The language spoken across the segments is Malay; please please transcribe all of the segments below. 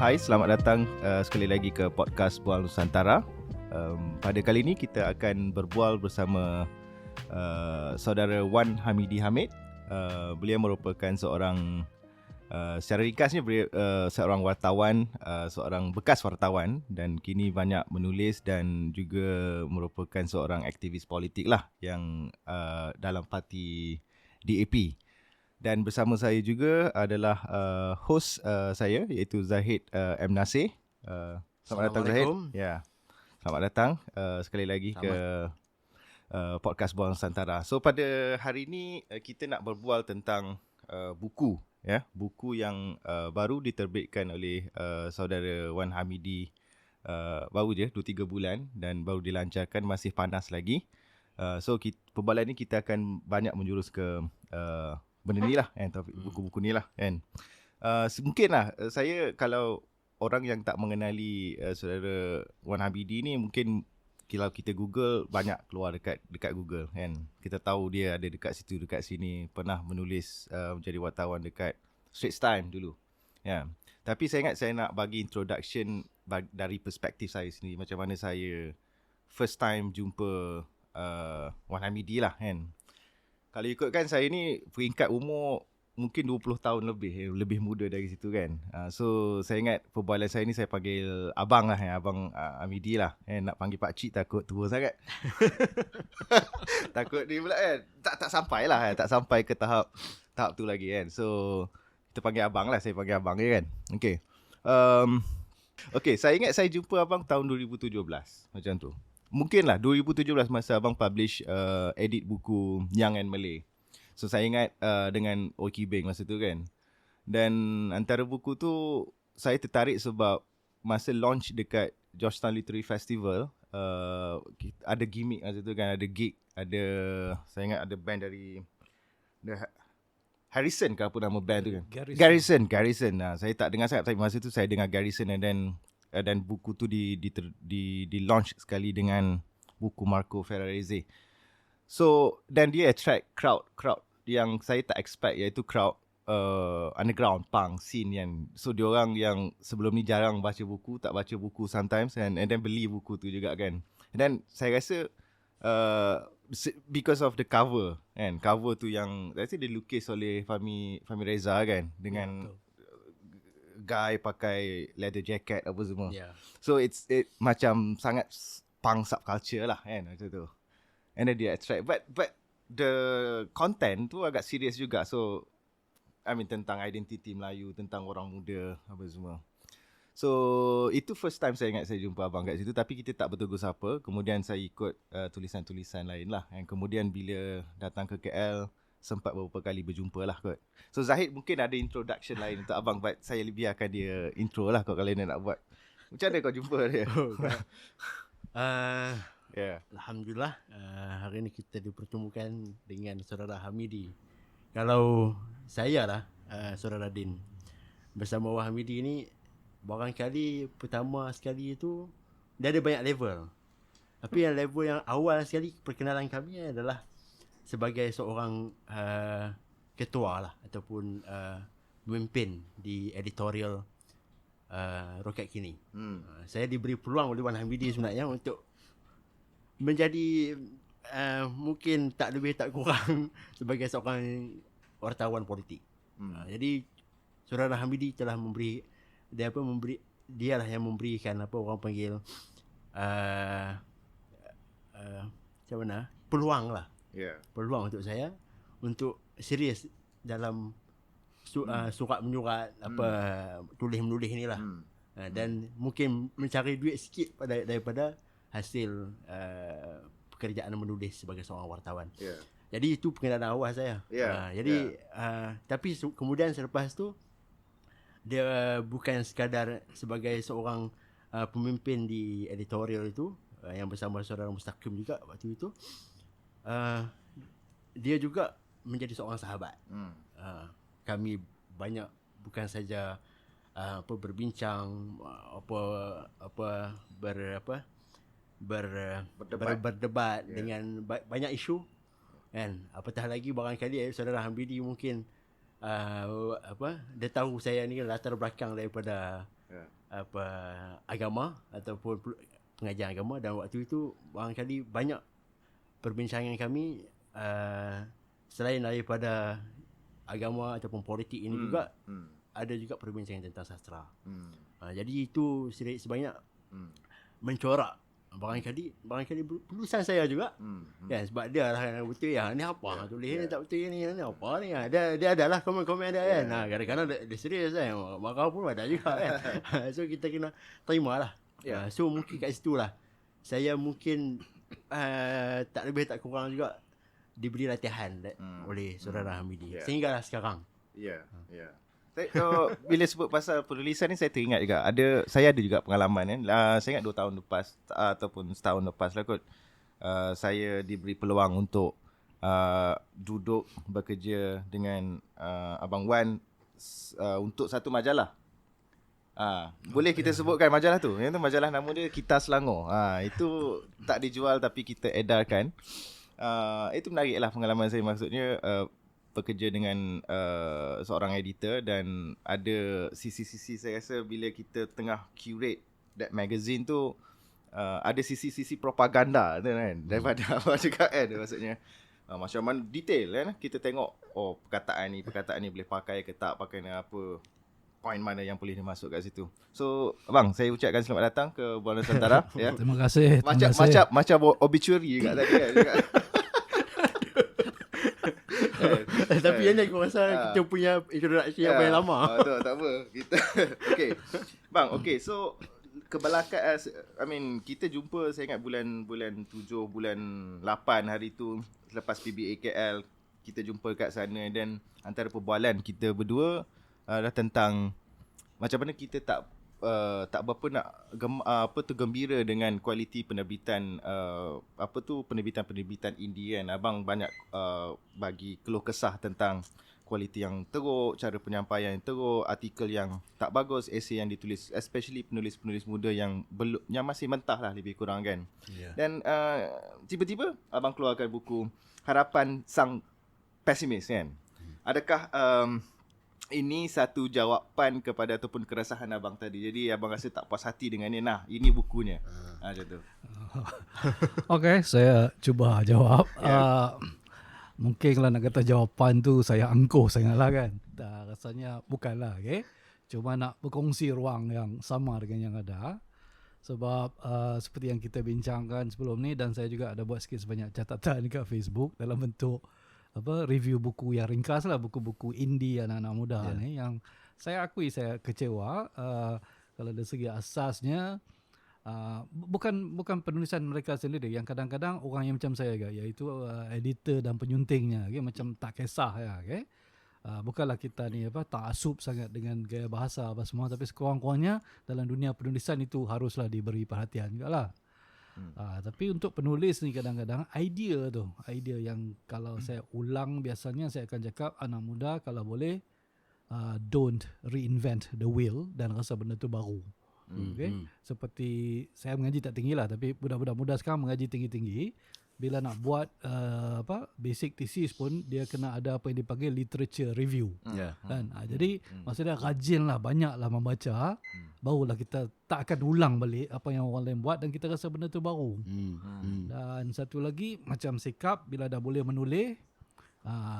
Hai, selamat datang sekali lagi ke podcast Bual Nusantara. Pada kali ini kita akan berbual bersama saudara Wan Hamidi Hamid. Beliau merupakan seorang, secara ringkasnya seorang wartawan, seorang bekas wartawan dan kini banyak menulis dan juga merupakan seorang aktivis politik lah yang dalam parti DAP. Dan bersama saya juga adalah host saya iaitu Zahid M. Nasir. Selamat datang Zahid. Ya. Selamat datang sekali lagi ke podcast Bual Nusantara. So pada hari ini kita nak berbual tentang buku, ya, buku yang baru diterbitkan oleh saudara Wan Hamidi, baru je 2-3 bulan dan baru dilancarkan, masih panas lagi. So perbualan ni kita akan banyak menjurus ke benda ni lah kan, buku-buku ni lah kan. Mungkin lah saya, kalau orang yang tak mengenali saudara Wan Hamidi ni, mungkin kalau kita Google, banyak keluar dekat Google kan. Kita tahu dia ada dekat situ, dekat sini, pernah menulis menjadi wartawan dekat Straits Times dulu. Ya. Tapi saya ingat saya nak bagi introduction dari perspektif saya sendiri, macam mana saya first time jumpa Wan Hamidi lah kan. Kalau ikutkan saya ni peringkat umur mungkin 20 tahun lebih muda dari situ kan. So saya ingat perbualan saya ni saya panggil abang lah, abang Hamidi lah. Nak panggil pak cik takut tua sangat. Takut ni pula kan. Tak sampai lah, tak sampai ke tahap tu lagi kan. So kita panggil abang lah, saya panggil abang je kan. Okay, saya ingat saya jumpa abang tahun 2017 macam tu. Mungkin lah 2017 masa abang publish edit buku Young and Malay. So saya ingat dengan Oki Beng masa tu kan. Dan antara buku tu saya tertarik sebab masa launch dekat Georgetown Literary Festival, ada gimmick masa tu kan, ada gig, ada, saya ingat ada band dari Harrison ke apa nama band tu kan. Garrison. Saya tak dengar sangat, tapi masa tu saya dengar Garrison, dan buku tu di launch sekali dengan buku Marco Ferrarese. So dan dia attract crowd yang saya tak expect, iaitu crowd underground punk scene kan. So diorang yang sebelum ni jarang baca buku, tak baca buku sometimes, and then beli buku tu juga kan. Dan saya rasa because of the cover kan, cover tu yang saya rasa dilukis oleh Fahmi Reza kan, dengan guy pakai leather jacket apa semua. So it macam sangat punk subculture lah kan macam tu. And then dia attract, but the content tu agak serius juga. So I mean tentang identiti Melayu, tentang orang muda apa semua. So itu first time saya ingat saya jumpa abang kat situ, tapi kita tak bertegur sapa. Kemudian saya ikut tulisan-tulisan lain lah. And kemudian bila datang ke KL, sempat beberapa kali berjumpa lah kot. So Zahid mungkin ada introduction lain untuk abang, but saya biarkan dia intro lah kot kalau dia nak buat. Macam mana kau jumpa dia? Alhamdulillah, hari ini kita dipertemukan dengan saudara Hamidi. Kalau saya lah, saudara Din, bersama Wan Hamidi ni, barangkali pertama sekali itu dia ada banyak level. Tapi yang level yang awal sekali perkenalan kami adalah sebagai seorang ketua lah, ataupun pemimpin di editorial Roket Kini. Saya diberi peluang oleh Wan Hamidi sebenarnya untuk menjadi mungkin tak lebih tak kurang sebagai seorang wartawan politik. Jadi saudara Hamidi telah memberi, dialah yang memberikan apa orang panggil macam mana, peluang lah. Peluang untuk saya untuk serius dalam surat menyurat, tulis menulis ni lah. Dan mungkin mencari duit sikit daripada hasil pekerjaan menulis sebagai seorang wartawan. Jadi itu pengenalan awal saya. Tapi kemudian selepas tu dia bukan sekadar sebagai seorang pemimpin di editorial itu, yang bersama saudara Mustaqim juga waktu itu. Dia juga menjadi seorang sahabat. Kami banyak bukan saja berbincang, berdebat dengan banyak isu kan. Apatah lagi barangkali saudara Hamidi mungkin dia tahu saya ni latar belakang daripada agama ataupun pengajian agama, dan waktu itu barangkali banyak perbincangan kami selain daripada agama ataupun politik ini juga ada juga perbincangan tentang sastra. Jadi itu sebanyak mencorak barangkali penulisan saya juga. Kan, sebab dia lah yang betul ya, ni apa tulis ni tak betul ni apa ni. Dia adalah komen-komen dia kan. Kadang-kadang dia serius kan, marah pun ada juga kan. So kita kena terima lah. So mungkin kat situ lah saya mungkin tak lebih tak kurang juga diberi latihan oleh saudara Hamidi sehinggalah sekarang. Bila sebut pasal penulisan ni, saya teringat juga saya ada juga pengalaman kan. Saya ingat 2 tahun lepas ataupun setahun lepas lah kot, saya diberi peluang untuk duduk bekerja dengan Abang Wan untuk satu majalah. Boleh kita sebutkan majalah tu? Yang tu majalah nama dia Kita Selangor. Itu tak dijual tapi kita edarkan. Itu menarik lah pengalaman saya. Maksudnya bekerja dengan seorang editor, dan ada sisi-sisi saya rasa bila kita tengah curate that magazine tu, ada sisi-sisi propaganda tu kan, daripada apa cakap kan, maksudnya macam mana detail kan, kita tengok perkataan ni boleh pakai ke tak, pakai apa, point mana yang boleh dimasuk kat situ. So abang, saya ucapkan selamat datang ke Bual Nusantara. Ya. Terima kasih. Macam obituary kat tadi kan. Tapi yang ni aku rasa kita punya introduction yang paling lama. Tak apa. Kita okey. Bang, okey. So kebelakangan, kita jumpa, saya ingat bulan 7, bulan 8 hari tu selepas PBA KL, kita jumpa kat sana, dan antara perbualan kita berdua adalah tentang macam mana kita tak berapa nak gembira dengan kualiti penerbitan penerbitan indie kan. Abang banyak bagi keluh kesah tentang kualiti yang teruk, cara penyampaian yang teruk, artikel yang tak bagus, esei yang ditulis, especially penulis-penulis muda yang masih mentah lah lebih kurang kan. Dan tiba-tiba abang keluarkan buku Harapan Sang Pesimis kan. Adakah ini satu jawapan kepada ataupun keresahan abang tadi? Jadi abang rasa tak puas hati dengan ni, ini bukunya. Macam tu. Okey, saya cuba jawab. Mungkin kalau nak kata jawapan tu saya angkuh sangatlah kan. Rasanya bukanlah, okey. Cuma nak berkongsi ruang yang sama dengan yang ada. Sebab seperti yang kita bincangkan sebelum ni, dan saya juga ada buat sikit sebanyak catatan dekat Facebook dalam bentuk review buku yang ringkas lah, buku-buku indie anak-anak muda ni, yang saya akui saya kecewa kalau dari segi asasnya bukan penulisan mereka sendiri, yang kadang-kadang orang yang macam saya iaitu editor dan penyuntingnya macam tak kisah ya, bukanlah kita ni ta'assub sangat dengan gaya bahasa apa semua, tapi sekurang-kurangnya dalam dunia penulisan itu haruslah diberi perhatian jugalah. Tapi untuk penulis ni kadang-kadang idea yang kalau saya ulang, biasanya saya akan cakap anak muda kalau boleh don't reinvent the wheel dan rasa benda tu baru. Seperti saya mengaji tak tinggi lah, tapi budak-budak muda sekarang mengaji tinggi-tinggi. Bila nak buat basic thesis pun dia kena ada apa yang dipanggil literature review. Kan? Jadi maksudnya rajinlah, banyaklah membaca, barulah kita tak akan ulang balik apa yang orang lain buat dan kita rasa benda tu baru. Dan satu lagi, macam sikap bila dah boleh menulis,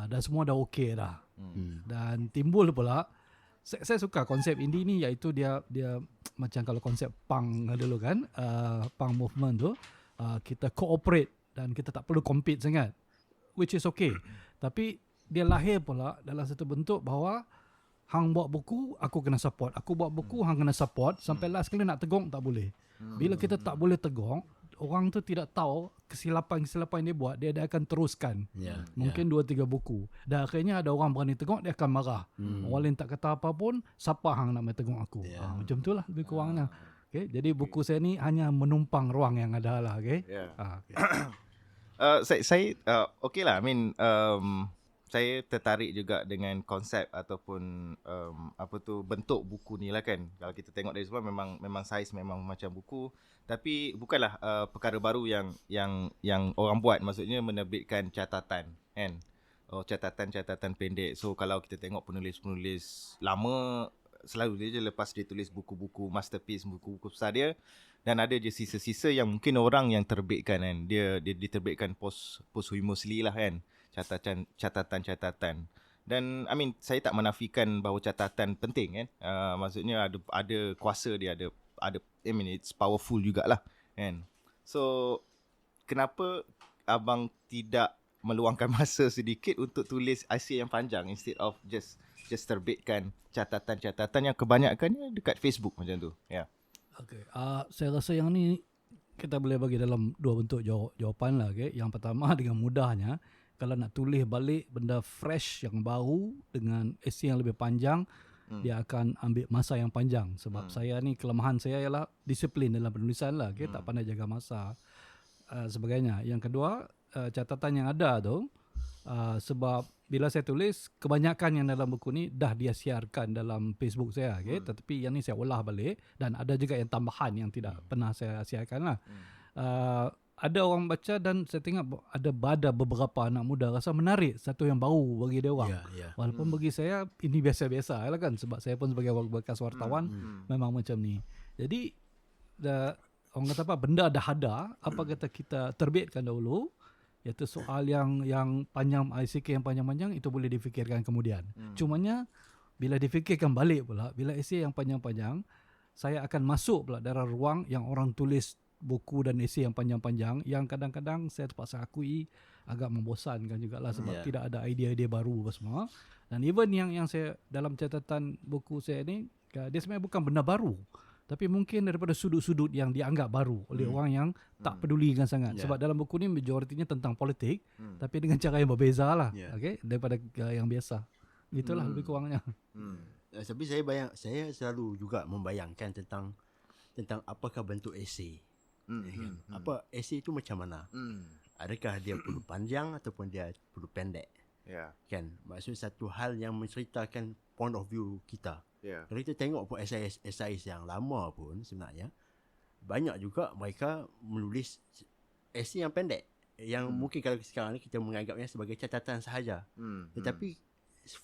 dah semua dah okey dah. Dan timbul pula, saya suka konsep indie ni, iaitu dia macam kalau konsep punk dulu kan, punk movement tu, kita cooperate dan kita tak perlu compete sangat, which is okay. Tapi dia lahir pula dalam satu bentuk bahawa hang buat buku, aku kena support. Aku buat buku, hang kena support. Sampai last kali nak tegung tak boleh. Bila kita tak boleh tegung, orang tu tidak tahu kesilapan-kesilapan dia buat, dia akan teruskan. Mungkin 2-3 buku. Dan akhirnya ada orang berani tegung, dia akan marah. Orang lain tak kata apa pun, siapa hang nak main tegung aku? Macam itulah lebih kurangnya. Okay, jadi buku saya ni hanya menumpang ruang yang ada lah. Okay? Saya okey lah. Saya tertarik juga dengan konsep ataupun bentuk buku ni lah kan. Kalau kita tengok dari semua, memang saiz memang macam buku, tapi bukanlah perkara baru yang orang buat, maksudnya menerbitkan catatan kan. catatan-catatan pendek. So kalau kita tengok penulis-penulis lama, selalu dia je lepas dia tulis buku-buku masterpiece, buku-buku besar dia, dan ada je sisa-sisa yang mungkin orang yang terbitkan kan. Dia diterbitkan posthumously lah kan. Catatan-catatan. Dan saya tak menafikan bahawa catatan penting kan. Maksudnya ada kuasa dia, ada it's powerful jugalah kan. So kenapa abang tidak meluangkan masa sedikit untuk tulis essay yang panjang instead of just terbitkan catatan-catatan yang kebanyakannya dekat Facebook macam tu. Ya. Okay. Saya rasa yang ni kita boleh bagi dalam dua bentuk jawapan lah. Okay? Yang pertama, dengan mudahnya, kalau nak tulis balik benda fresh yang baru dengan essay yang lebih panjang, dia akan ambil masa yang panjang. Sebab saya ni, kelemahan saya ialah disiplin dalam penulisan lah. Okay? Tak pandai jaga masa. Sebagainya. Yang kedua, catatan yang ada tu, sebab bila saya tulis, kebanyakan yang dalam buku ni dah dia siarkan dalam Facebook saya. Okay? Tetapi yang ni saya olah balik, dan ada juga yang tambahan yang tidak pernah saya siarkan lah. Ada orang baca dan saya tengok ada beberapa anak muda rasa menarik, satu yang baru bagi dia orang. Walaupun bagi saya ini biasa-biasa lah kan, sebab saya pun sebagai bekas wartawan memang macam ni. Jadi orang kata apa, benda dah ada, apa kata kita terbitkan dahulu, iaitu soal yang panjang, ICK yang panjang-panjang itu boleh difikirkan kemudian. Cumanya bila difikirkan balik pula, bila esei yang panjang-panjang, saya akan masuk pula dalam ruang yang orang tulis buku dan esei yang panjang-panjang, yang kadang-kadang saya terpaksa akui agak membosankan jugalah, sebab tidak ada idea-idea baru semua. Dan even yang saya dalam catatan buku saya ni, dia sebenarnya bukan benda baru, tapi mungkin daripada sudut-sudut yang dianggap baru oleh orang yang tak pedulikan sangat. Sebab dalam buku ni majoritinya tentang politik, tapi dengan cara yang berbeza lah, okay, daripada yang biasa. Itulah lebih kurangnya. Tapi saya selalu juga membayangkan tentang apakah bentuk esei. Apa esei itu macam mana? Adakah dia perlu panjang ataupun dia perlu pendek? Kan, maksud satu hal yang menceritakan point of view kita. Kalau kita tengok pun esai yang lama pun sebenarnya banyak juga mereka menulis esei yang pendek, yang mungkin kalau sekarang ni kita menganggapnya sebagai catatan sahaja. Tetapi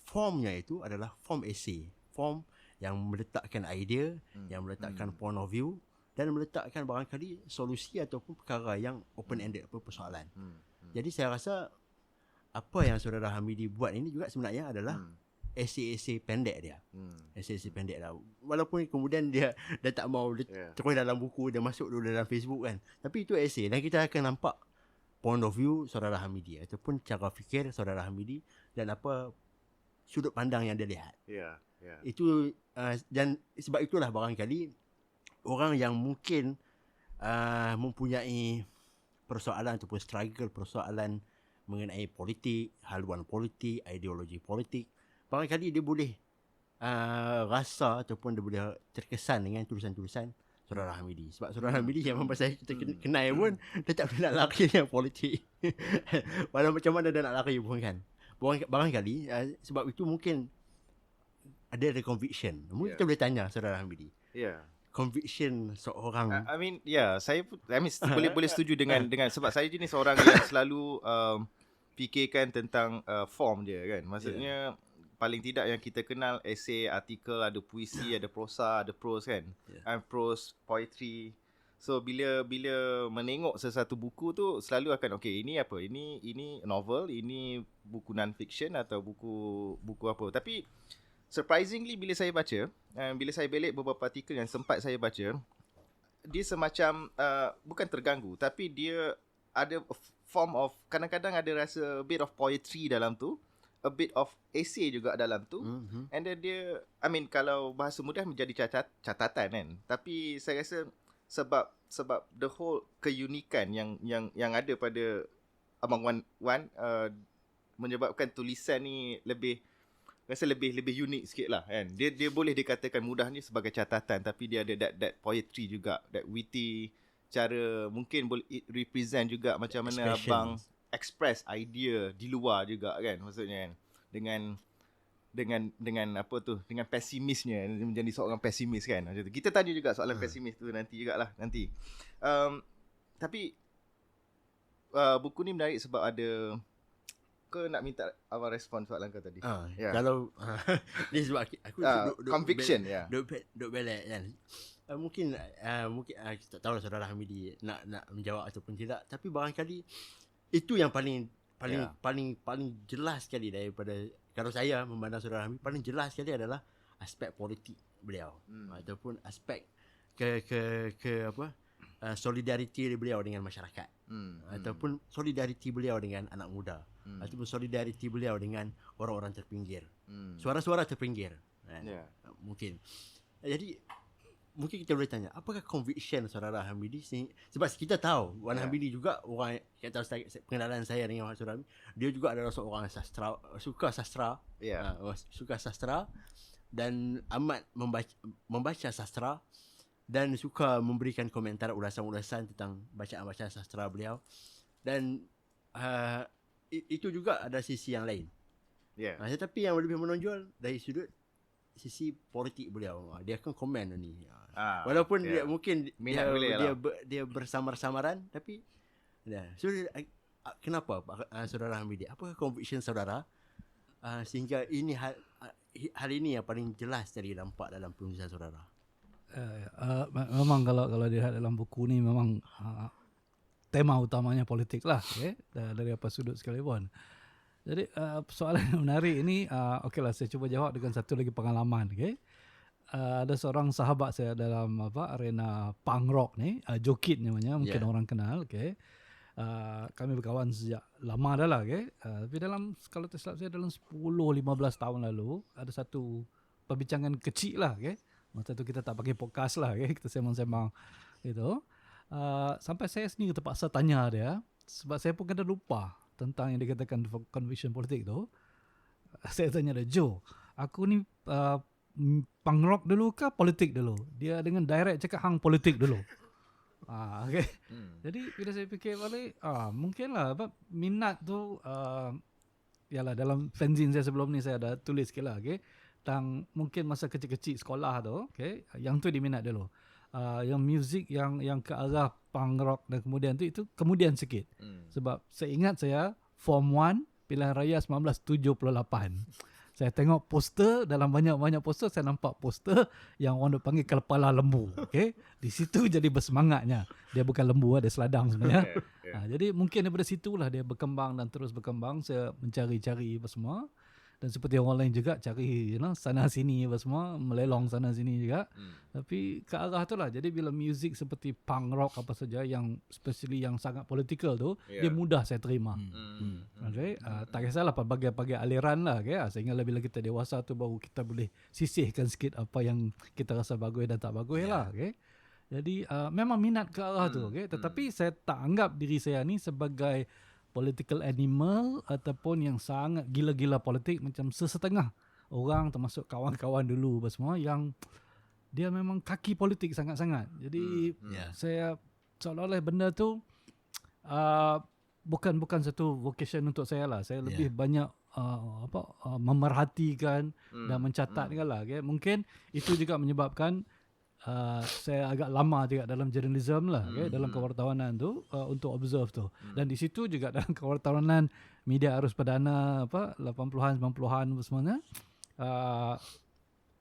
formnya itu adalah form esei, form yang meletakkan idea, yang meletakkan point of view, dan meletakkan barangkali solusi ataupun perkara yang open-ended, persoalan. Jadi saya rasa apa yang Saudara Hamidi buat ini juga sebenarnya adalah esei-esei pendek dia. Esei-esei pendek lah. Walaupun kemudian dia tak mau terus dalam buku, dia masuk dulu dalam Facebook kan. Tapi itu esei, dan kita akan nampak point of view Saudara Hamidi ataupun cara fikir Saudara Hamidi dan apa sudut pandang yang dia lihat. Itu dan sebab itulah barangkali orang yang mungkin mempunyai persoalan ataupun struggle persoalan mengenai politik, haluan politik, ideologi politik, barangkali dia boleh rasa ataupun dia boleh terkesan dengan tulisan-tulisan Saudara Hamidi. Sebab Saudara Hamidi yang pasal kita kenal pun, dia tak boleh nak lari dengan politik. Walau macam mana dia nak lari pun kan. Barangkali sebab itu mungkin ada conviction. Mungkin kita boleh tanya Saudara Hamidi. Conviction seorang, saya boleh setuju dengan sebab saya jenis orang yang selalu fikirkan tentang form dia kan. Maksudnya paling tidak yang kita kenal esei, artikel, ada puisi, ada prosa, ada prose kan. Prose, poetry. So bila menengok sesuatu buku tu selalu akan ini apa? Ini novel, ini buku non-fiction atau buku apa. Tapi surprisingly bila saya baca, bila saya belik beberapa artikel yang sempat saya baca, dia semacam bukan terganggu, tapi dia ada form of, kadang-kadang ada rasa a bit of poetry dalam tu, a bit of essay juga dalam tu. And then dia, kalau bahasa mudah menjadi catatan kan. Tapi saya rasa sebab the whole keunikan yang ada pada Abang Wan menyebabkan tulisan ni lebih unik sikit lah kan. Dia boleh dikatakan mudahnya sebagai catatan, tapi dia ada that poetry juga, that witty cara, mungkin boleh represent juga macam mana abang express idea di luar juga kan, maksudnya kan, dengan apa tu, dengan pesimisnya, menjadi seorang pesimis kan macam tu. Kita tanya juga soalan pesimis tu nanti jugalah nanti. Tapi buku ni menarik sebab ada ke nak minta abang respon soalan kau tadi? Ya. Kalau ni sebab aku conviction ya. Duk belak kan. Mungkin kita tak tahu saudara Hamidi nak menjawab ataupun tidak, tapi barangkali itu yang paling jelas sekali daripada, kalau saya memandang saudara Hamidi, paling jelas sekali adalah aspek politik beliau ataupun aspek solidariti beliau dengan masyarakat ataupun solidariti beliau dengan anak muda ataupun solidariti beliau dengan orang-orang terpinggir, suara-suara terpinggir kan? Mungkin jadi mungkin kita boleh tanya, apakah conviction saudara Hamidi sebab kita tahu Wan Hamidi juga orang, kita tahu pengenalan saya dengan saudara Hamidi, dia juga adalah seorang sastra, suka sastra dan amat membaca sastra dan suka memberikan komentar ulasan-ulasan tentang bacaan-bacaan sastra beliau. Dan itu juga ada sisi yang lain. Tetapi yang lebih menonjol dari sudut sisi politik beliau, dia akan komen ni. Walaupun dia mungkin dia bersamaran, tapi so, kenapa saudara Hamidi? Apakah conviction saudara sehingga ini hal ini yang paling jelas dari nampak dalam penulisan saudara? Memang kalau dilihat dalam buku ni memang tema utamanya politik lah, dari apa sudut sekalipun. Jadi soalan yang menarik ini, okeylah saya cuba jawab dengan satu lagi pengalaman. Ada seorang sahabat saya dalam arena punk rock ni, Jokit namanya, mungkin orang kenal. Kami berkawan sejak lama dah lah. Tapi kalau tak silap saya dalam 10-15 tahun lalu ada satu perbincangan kecil lah. Masa tu kita tak pakai podcast lah. Kita sembang-sembang gitu. Sampai saya sendiri terpaksa tanya dia, sebab saya pun kadang lupa tentang yang dikatakan conviction politik tu. Saya tanya dia, Jo, aku ni punk rock dulu ke politik dulu? Dia dengan direct cakap hang politik dulu. Jadi bila saya fikir balik, mungkinlah minat tu, yalah dalam fanzine saya sebelum ni saya ada tulis sikit lah, tentang mungkin masa kecil-kecil sekolah tu, yang tu diminat dulu. Yang muzik yang ke arah punk rock dan kemudian tu, itu kemudian sikit. Sebab saya ingat saya Form 1 Pilihan Raya 1978. Saya tengok poster, dalam banyak-banyak poster saya nampak poster yang orang panggil kepala lembu. Di situ jadi bersemangatnya. Dia bukan lembu, dia seladang sebenarnya. Jadi mungkin daripada situlah dia berkembang dan terus berkembang. Saya mencari-cari apa semua. Dan seperti orang lain juga cari sana sini apa semua, melelong sana sini juga. Tapi ke arah tu lah. Jadi bila muzik seperti punk rock apa saja yang especially yang sangat political tu, dia mudah saya terima. Tak kisahlah pelbagai aliran lah. Sehingga bila kita dewasa tu baru kita boleh sisihkan sikit apa yang kita rasa bagus dan tak bagus lah. Jadi memang minat ke arah tu. Tetapi saya tak anggap diri saya ni sebagai political animal ataupun yang sangat gila-gila politik macam sesetengah orang, termasuk kawan-kawan dulu semua yang dia memang kaki politik sangat-sangat. Jadi saya seolah-olah benda tu bukan satu vocation untuk saya lah. Saya lebih banyak memerhatikan dan mencatat lah. Mungkin itu juga menyebabkan saya agak lama juga dalam journalism lah, dalam kewartawanan tu, untuk observe tu. Dan di situ juga dalam kewartawanan media arus perdana 80-an 90-an semuanya,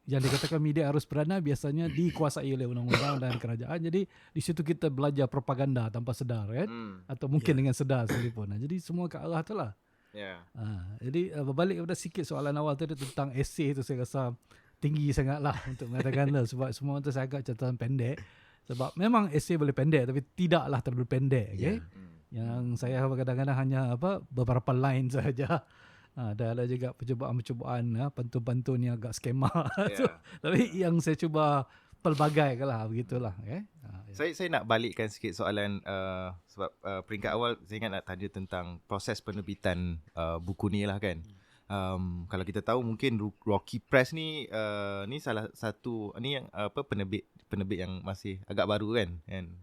yang dikatakan media arus perdana biasanya dikuasai oleh undang-undang dan kerajaan. Jadi di situ kita belajar propaganda tanpa sedar, atau mungkin dengan sedar sekalipun. Jadi semua ke arah tu lah. Jadi berbalik kepada sikit soalan awal tadi tentang essay tu, saya rasa tinggi sangat lah untuk mengatakan lah, sebab semua tu saya agak catatan pendek. Sebab memang essay boleh pendek, tapi tidaklah terlalu pendek. Yang saya kadang-kadang hanya beberapa line sahaja. Ada juga percubaan pantun-pantun yang agak skema. Tapi yang saya cuba pelbagai lah, begitulah. Saya nak balikkan sikit soalan, sebab peringkat awal saya ingat nak tanya tentang proses penerbitan buku ni lah kan. Kalau kita tahu mungkin Rocky Press ni salah satu ni yang penerbit yang masih agak baru kan,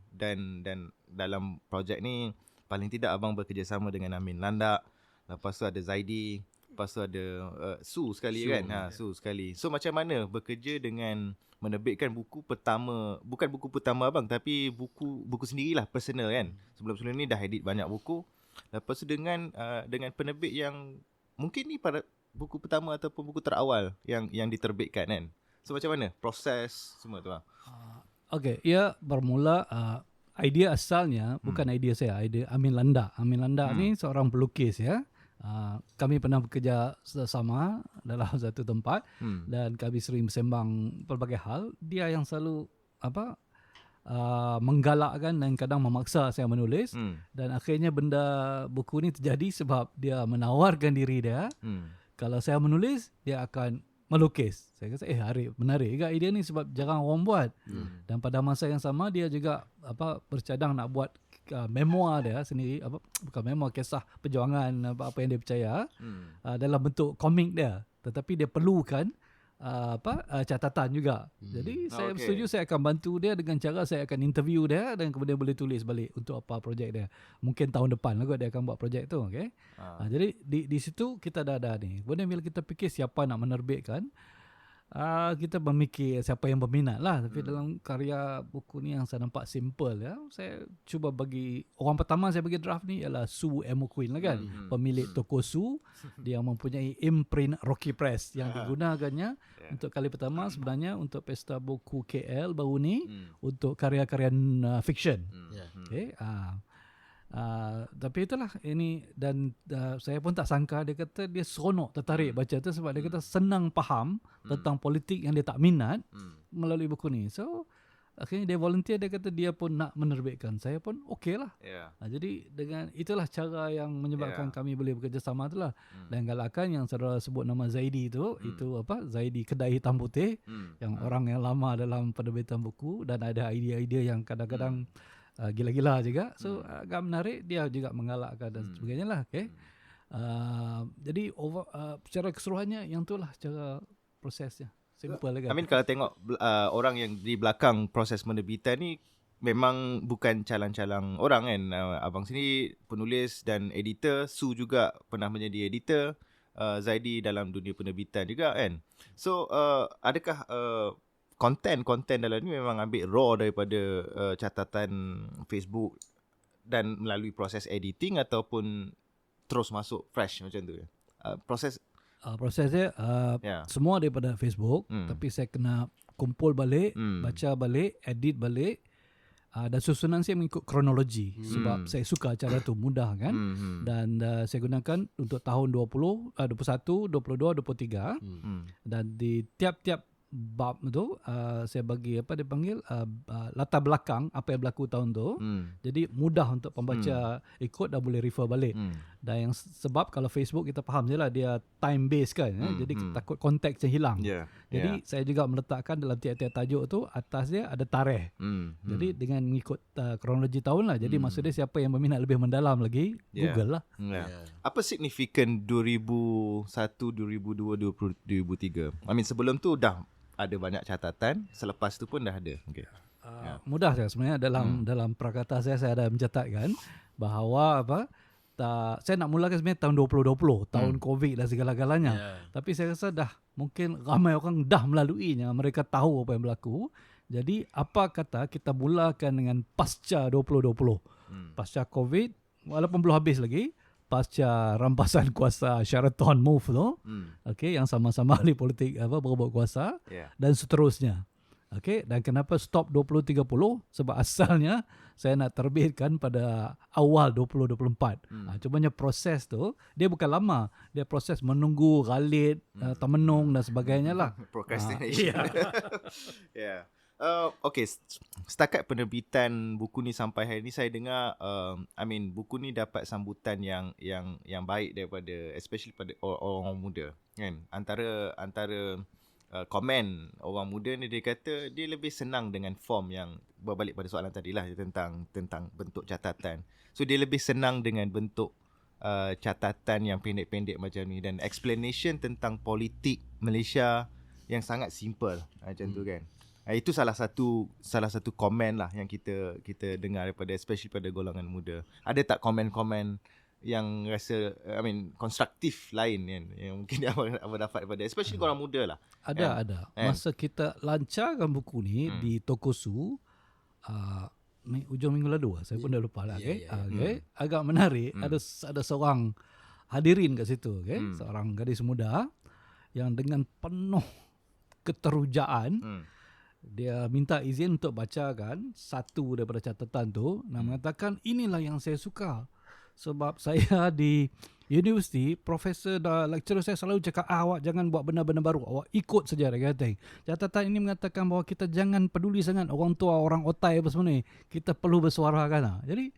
dan dalam projek ni paling tidak abang bekerjasama dengan Amin Landak, lepas tu ada Zaidi, lepas tu ada Su sekali kan, Su sekali. So macam mana bekerja dengan menerbitkan buku pertama, bukan buku pertama abang tapi buku sendirilah, personal kan. Sebelum ni dah edit banyak buku. Lepas tu dengan penerbit yang mungkin ni pada buku pertama ataupun buku terawal yang diterbitkan kan. So macam mana proses semua tu? Okey, ia bermula idea asalnya bukan idea saya, idea Amin Landa. Amin Landa ni seorang pelukis ya. Kami pernah bekerja sama dalam satu tempat dan kami sering bersembang pelbagai hal. Dia yang selalu menggalakkan dan kadang memaksa saya menulis dan akhirnya benda buku ni terjadi sebab dia menawarkan diri dia. Kalau saya menulis, dia akan melukis. Saya kata Arif, menarik juga idea ni sebab jarang orang buat. Dan pada masa yang sama dia juga bercadang nak buat memoir dia sendiri, bukan memoir, kisah perjuangan apa yang dia percaya dalam bentuk komik dia. Tetapi dia perlukan catatan juga. Jadi saya setuju, saya akan bantu dia dengan cara saya akan interview dia dan kemudian boleh tulis balik untuk apa projek dia. Mungkin tahun depan lah kot dia akan buat projek tu, okey. Jadi di situ kita dah ada ni. Kemudian bila kita fikir siapa nak menerbitkan, kita memikir siapa yang berminat lah. Tapi dalam karya buku ni yang saya nampak simple ya, saya cuba bagi, orang pertama saya bagi draft ni ialah Sue M. Queen lah kan, pemilik toko Sue. Dia mempunyai imprint Rocky Press yang digunakannya untuk kali pertama sebenarnya untuk Pesta Buku KL baru ni untuk karya-karya fiction. Okay. Tapi itulah ini, dan saya pun tak sangka, dia kata dia seronok tertarik baca tu sebab dia kata senang faham tentang politik yang dia tak minat melalui buku ni. So akhirnya dia volunteer, dia kata dia pun nak menerbitkan. Saya pun okey lah. Jadi dengan itulah cara yang menyebabkan kami boleh bekerjasama tu lah. Dan galakan yang saudara sebut nama Zaidi tu, itu Zaidi Kedai Hitam Putih, yang orang yang lama dalam penerbitan buku dan ada idea-idea yang kadang-kadang gila-gila juga. So agak menarik, dia juga menggalakkan dan sebagainya lah. Okay. Jadi secara keseluruhannya yang tu lah cara prosesnya. Simple lah kan. Kalau tengok orang yang di belakang proses penerbitan ni memang bukan calang-calang orang kan. Abang sini penulis dan editor, Su juga pernah menjadi editor, Zaidi dalam dunia penerbitan juga kan. So adakah konten dalam ni memang ambil raw daripada catatan Facebook dan melalui proses editing ataupun terus masuk fresh macam tu? Prosesnya semua daripada Facebook, tapi saya kena kumpul balik, baca balik, edit balik, dan susunan saya mengikut kronologi sebab saya suka cara tu, mudah kan. Dan saya gunakan untuk tahun 20, 21, 22, 23 dan di tiap-tiap bab tu saya bagi dia panggil latar belakang apa yang berlaku tahun tu. Jadi mudah untuk pembaca ikut dan boleh refer balik. Dan yang sebab kalau Facebook kita faham je lah dia time based kan, jadi takut konteks yang hilang. Jadi saya juga meletakkan dalam tiap-tiap tajuk tu atas dia ada tarikh. Jadi dengan mengikut kronologi tahun lah. Jadi maksud dia siapa yang berminat lebih mendalam lagi, Google lah. Apa signifikan 2001, 2002, 2003? Sebelum tu dah ada banyak catatan, selepas tu pun dah ada. Mudah saja sebenarnya dalam prakata saya ada mencatatkan bahawa saya nak mulakan sebenarnya tahun 2020, tahun COVID dan segala-galanya. Tapi saya rasa dah mungkin ramai orang dah melaluinya, mereka tahu apa yang berlaku. Jadi apa kata kita mulakan dengan pasca 2020. Pasca COVID, walaupun belum habis lagi, pasca rampasan kuasa Sheraton Move tu, yang sama-sama ahli politik berebut kuasa dan seterusnya. Dan kenapa stop 2030? Sebab asalnya saya nak terbitkan pada awal 2024. Cumanya proses tu dia bukan lama, dia proses menunggu Khalid, Temenung dan sebagainya lah. Procrastination. Setakat penerbitan buku ni sampai hari ni saya dengar buku ni dapat sambutan yang baik daripada especially pada orang muda kan. Antara komen orang muda ni, dia kata dia lebih senang dengan form yang berbalik pada soalan tadi lah tentang bentuk catatan. So dia lebih senang dengan bentuk catatan yang pendek-pendek macam ni dan explanation tentang politik Malaysia yang sangat simple macam tu kan. Itu salah satu komen lah yang kita dengar daripada especially pada golongan muda. Ada tak komen-komen yang rasa konstruktif lain yang mungkin apa dapat daripada especially orang muda lah? Ada. Masa kita lancarkan buku ni di toko Su ujung minggu lalu, saya pun dah lupa lah. Agak menarik. Ada seorang hadirin kat situ, okay? Seorang gadis muda yang dengan penuh keterujaan dia minta izin untuk bacakan satu daripada catatan tu dan mengatakan inilah yang saya suka. Sebab saya di universiti, profesor dan lecturer saya selalu cakap, awak jangan buat benda-benda baru, awak ikut saja, dia kata. Catatan ini mengatakan bahawa kita jangan peduli sangat orang tua, orang otai apa semua ni. Kita perlu bersuarakan lah. Jadi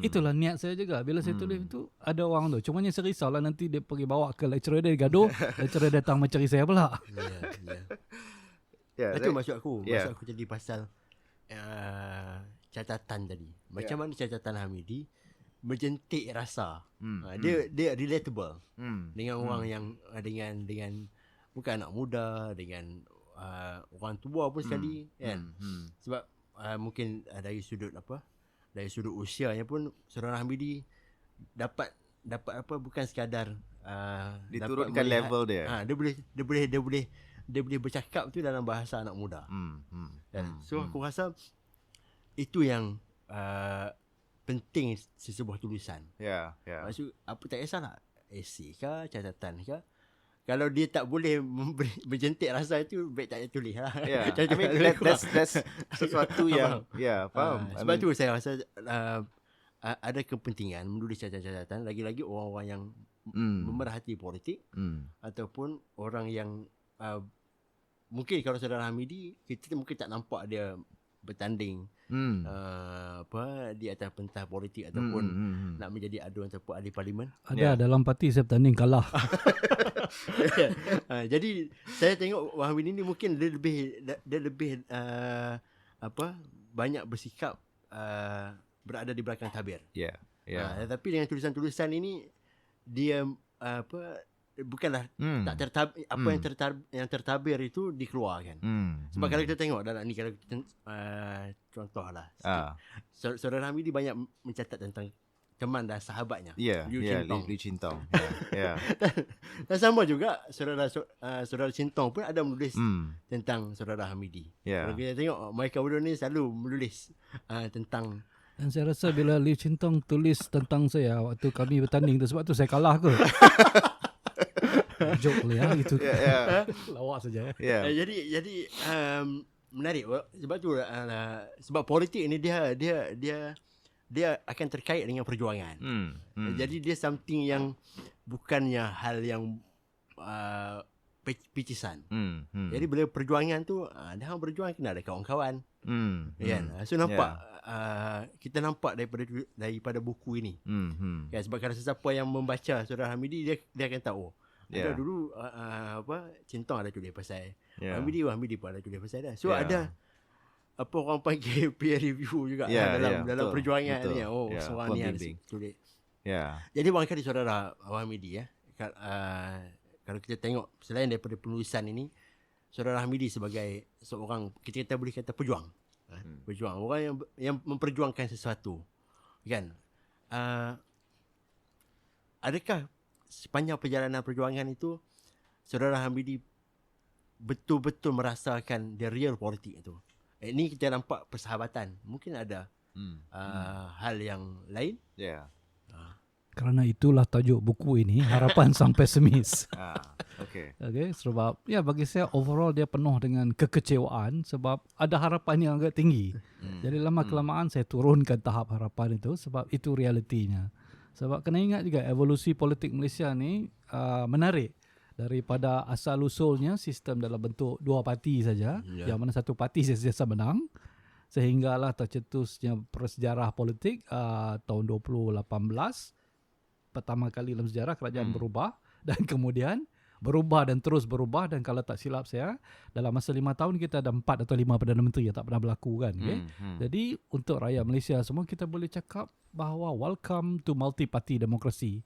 itulah niat saya juga. Bila saya tulis itu, ada orang tu. Cuma saya risaulah nanti dia pergi bawa ke lecturer dia gaduh, lecturer datang mencari saya pula. Itu maksud aku. Maksud aku jadi pasal catatan tadi. Macam mana catatan Hamidi menjentik rasa. Dia relatable dengan orang yang dengan bukan anak muda, dengan orang tua pun sekali kan. Sebab mungkin dari sudut usianya pun saudara Hamidi dapat bukan sekadar diturunkan level dia. Dia boleh bercakap tu dalam bahasa anak muda. So aku rasa itu yang penting sesebuah tulisan. Maksud apa, tak kisahlah esei ke, catatan ke, kalau dia tak boleh berjentik rasa itu, baik tak tulis lah. I mean that's sesuatu yang faham. Sebab tu saya rasa ada kepentingan menulis catatan, lagi-lagi orang-orang yang memerhati politik ataupun orang yang mungkin kalau saudara Hamidi, kita mungkin tak nampak dia bertanding di atas pentas politik ataupun nak menjadi aduan ataupun ahli parlimen. Ada dalam parti saya bertanding kalah. Jadi saya tengok Hamidi ni mungkin dia lebih banyak bersikap berada di belakang tabir. Tapi dengan tulisan-tulisan ini dia bukanlah tak tertabir, yang tertabir itu dikeluarkan. Sebab kalau kita tengok dalam ni, kalau kita contohlah saudara Hamidi banyak mencatat tentang teman dan sahabatnya, Liu Chintong. Dan sama juga saudara Chintong pun ada menulis tentang saudara Hamidi. Kalau kita tengok mereka berdua ni selalu menulis tentang. Dan saya rasa bila Liu Chintong tulis tentang saya waktu kami bertanding tu, sebab tu saya kalah ke. Joke lah gitu. Lawak saja. Jadi menarik sebab tu sebab politik ni dia akan terkait dengan perjuangan. Jadi dia something yang bukannya hal yang picisan. Jadi bila perjuangan tu dia berjuang kena ada kawan-kawan. So nampak kita nampak daripada buku ini. Sebab kalau sesiapa yang membaca saudara Hamidi, dia akan tahu. Ada dulu Chintong ada tulis pasal Hamidi pun ada tulis pasal dia. So ada orang panggil peer review juga dalam perjuangan ni. Seorang ni ada tulis. Jadi barangkali saudara Hamidi kalau kita tengok selain daripada penulisan ini, saudara Hamidi sebagai seorang, kita boleh kata pejuang. Berjuang, orang yang memperjuangkan sesuatu, kan? Adakah sepanjang perjalanan perjuangan itu saudara Hamidi betul-betul merasakan the real politik itu? Ini kita nampak persahabatan, mungkin ada hal yang lain. Kerana itulah tajuk buku ini, Harapan Sang Pesimis. Okay, sebab bagi saya overall dia penuh dengan kekecewaan sebab ada harapan yang agak tinggi. Jadi lama kelamaan saya turunkan tahap harapan itu sebab itu realitinya. Sebab kena ingat juga evolusi politik Malaysia ni menarik. Daripada asal usulnya sistem dalam bentuk dua parti saja, yang mana satu parti sentiasa menang, sehinggalah tercetusnya persejarah politik tahun 2018. Pertama kali dalam sejarah kerajaan berubah dan kemudian berubah dan terus berubah, dan kalau tak silap saya dalam masa 5 tahun kita ada 4 atau 5 Perdana Menteri yang tak pernah berlaku kan. Jadi untuk rakyat Malaysia semua kita boleh cakap bahawa welcome to multi-party demokrasi.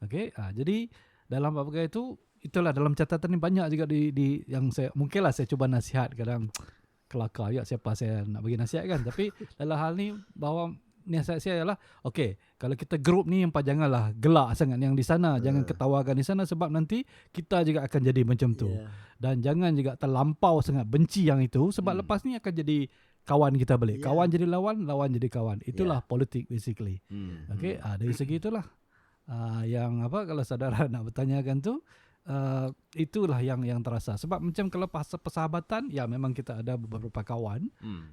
Jadi dalam apa itu, itulah dalam catatan ni banyak juga di yang saya mungkinlah saya cuba nasihat, kadang kelakar juga siapa saya nak bagi nasihat kan, tapi dalam hal ni bahawa nasihat saya ialah kalau kita group ni janganlah gelak sangat yang di sana, jangan ketawakan di sana sebab nanti kita juga akan jadi macam tu. Dan jangan juga terlampau sangat benci yang itu sebab lepas ni akan jadi kawan kita balik. Kawan jadi lawan, lawan jadi kawan. Itulah politik basically. Dari segi itulah Yang apa kalau saudara nak bertanyakan tu, itulah yang terasa. Sebab macam kalau persahabatan, ya memang kita ada beberapa kawan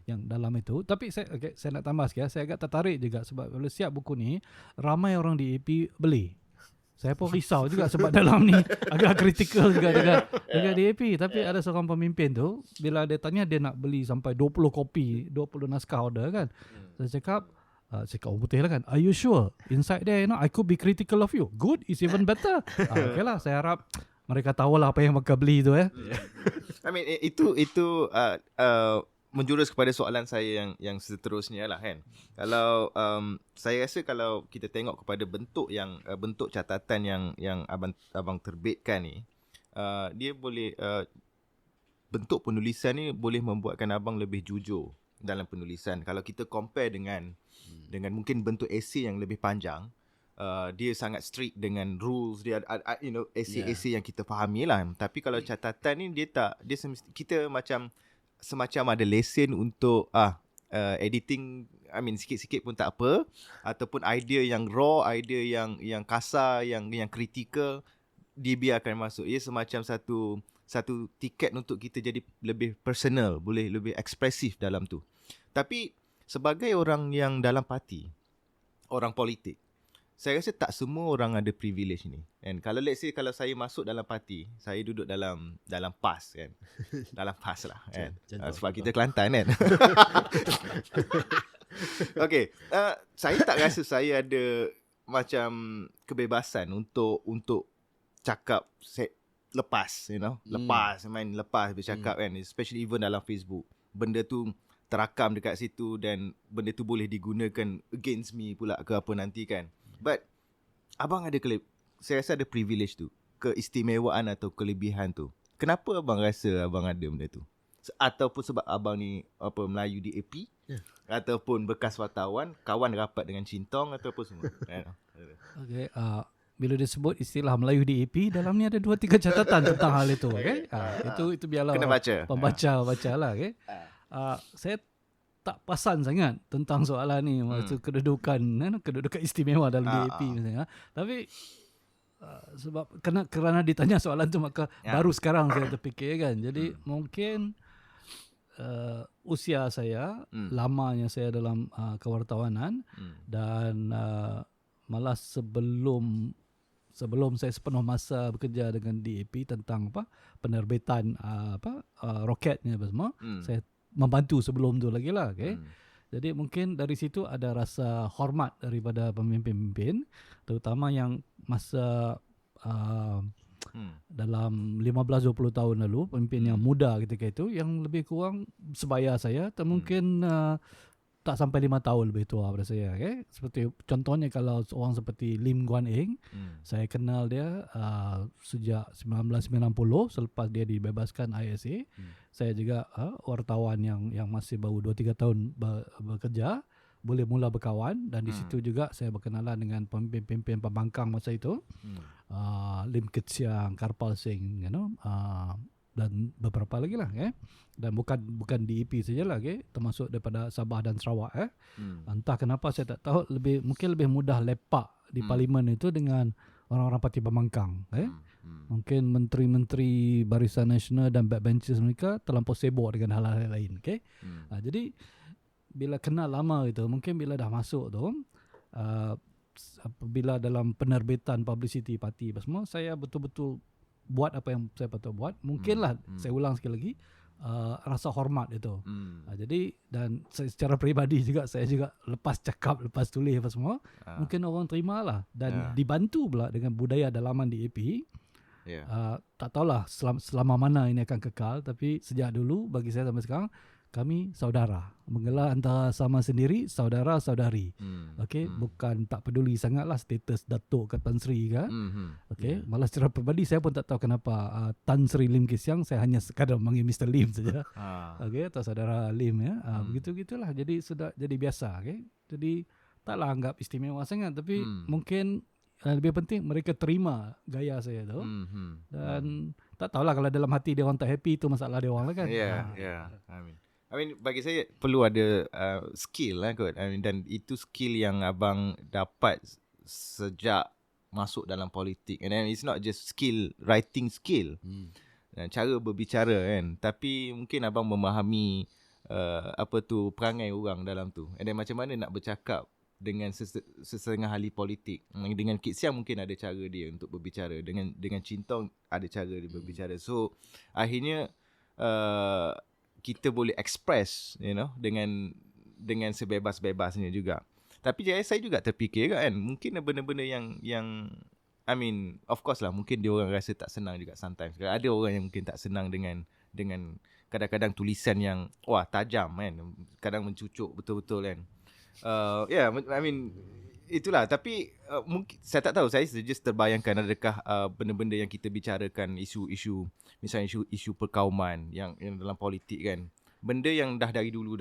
yang dalam itu. Tapi saya nak tambah sikit, saya agak tertarik juga sebab kalau siap buku ni ramai orang di AP beli. Saya pun risau juga sebab dalam ni agak kritikal juga dengan DAP. Tapi ada seorang pemimpin tu, bila dia tanya dia nak beli sampai 20 kopi, 20 naskah order kan. Saya cakap putih lah kan. Are you sure? Inside there, I could be critical of you. Good is even better. Okay lah, saya harap mereka tahulah apa yang mereka beli tu. I mean, itu menjurus kepada soalan saya yang seterusnya lah kan. Kalau saya rasa kalau kita tengok kepada bentuk catatan yang abang terbitkan ni, dia boleh bentuk penulisan ni boleh membuatkan abang lebih jujur dalam penulisan. Kalau kita compare dengan mungkin bentuk esei yang lebih panjang, dia sangat strict dengan rules dia, esei yang kita fahami lah. Tapi kalau catatan ni kita semacam ada lesen untuk editing, sikit-sikit pun tak apa, ataupun idea yang raw, idea yang kasar, yang kritikal dibiarkan masuk. Ia semacam satu tiket untuk kita jadi lebih personal, boleh lebih ekspresif dalam tu. Tapi sebagai orang yang dalam parti, orang politik, saya rasa tak semua orang ada privilege ni. And kalau let's say kalau saya masuk dalam parti, saya duduk dalam PAS kan. Dalam PAS lah kan. Sebab kita Kelantan kan. Okay, saya tak rasa saya ada macam kebebasan untuk cakap lepas, lepas bercakap kan, especially even dalam Facebook. Benda tu terakam dekat situ dan benda tu boleh digunakan against me pula ke apa nanti kan. But abang saya rasa ada privilege tu, keistimewaan atau kelebihan tu. Kenapa abang rasa abang ada benda tu? Ataupun sebab abang ni Melayu di AP, ataupun bekas wartawan, kawan rapat dengan Cintong, ataupun semua. Okay, bila disebut istilah Melayu di AP, dalam ni ada 2-3 catatan tentang hal itu. Okay? Itu biarlah kena baca. Pembaca lah. Okay? Saya tak pasan sangat tentang soalan ni, maksud kedudukan istimewa dalam DAP misalnya. Tapi sebab kerana ditanya soalan tu, maka baru sekarang saya terfikir kan. Jadi mungkin usia saya, lamanya saya dalam kewartawanan, dan malah sebelum saya sepenuh masa bekerja dengan DAP tentang penerbitan roketnya semua, saya membantu sebelum tu lagi lah. Okay? Jadi mungkin dari situ ada rasa hormat daripada pemimpin-pemimpin, terutama yang masa dalam 15-20 tahun lalu, pemimpin yang muda ketika itu, yang lebih kurang sebaya saya, atau mungkin tak sampai 5 tahun lebih tua daripada saya. Okay? Seperti contohnya kalau seorang seperti Lim Guan Eng, saya kenal dia sejak 1990 selepas dia dibebaskan ISA. Saya juga wartawan yang masih baru 2-3 tahun bekerja, boleh mula berkawan, dan di situ juga saya berkenalan dengan pemimpin-pemimpin pembangkang masa itu. Lim Kit Siang, Karpal Singh, dan beberapa lagi lah. Dan bukan di EP sajalah, termasuk daripada Sabah dan Sarawak. Entah kenapa saya tak tahu, mungkin lebih mudah lepak di parlimen itu dengan orang-orang parti pembangkang. Mungkin menteri-menteri Barisan Nasional dan backbenchers mereka terlampau sibuk dengan hal-hal lain. Jadi bila kenal lama itu, mungkin bila dah masuk tu, apabila dalam penerbitan publicity parti semua, saya betul-betul buat apa yang saya patut buat. Mungkinlah saya ulang sekali lagi, rasa hormat itu. Jadi, dan secara peribadi juga, saya juga lepas cakap, lepas tulis apa semua, mungkin orang terima lah, dan dibantu pula dengan budaya dalaman di AP. Tak tahulah selama mana ini akan kekal, tapi sejak dulu bagi saya sampai sekarang, kami saudara, menggelar antara sama sendiri, saudara-saudari. Bukan tak peduli sangatlah status Datuk ke Tan Sri ke. Malah secara peribadi saya pun tak tahu kenapa Tan Sri Lim Kit Siang, saya hanya sekadar memanggil Mr. Lim saja. Atau saudara Lim ya. Begitu-gitulah. Jadi sudah jadi biasa. Jadi taklah anggap istimewa sangat, tapi mungkin lebih penting mereka terima gaya saya tu. Dan tak tahulah, kalau dalam hati dia orang tak happy, itu masalah dia orang lah kan. Bagi saya perlu ada skill lah kot. Dan itu skill yang abang dapat sejak masuk dalam politik. And then it's not just writing skill. Cara berbicara kan. Tapi mungkin abang memahami perangai orang dalam tu. And then macam mana nak bercakap dengan sesetengah ahli politik. Dengan Kit Siang mungkin ada cara dia untuk berbicara. Dengan Cintong ada cara dia berbicara. So akhirnya kita boleh express, dengan sebebas-bebasnya juga. Tapi saya juga terfikir kan, mungkin benda-benda yang I mean, of course lah, mungkin dia orang rasa tak senang juga sometimes. Ada orang yang mungkin tak senang dengan kadang-kadang tulisan yang tajam kan, kadang mencucuk betul-betul kan. I mean, itulah. Tapi mungkin saya tak tahu, saya just terbayangkan adakah benda-benda yang kita bicarakan, isu-isu, misalnya isu perkauman yang dalam politik kan, benda yang dah dari dulu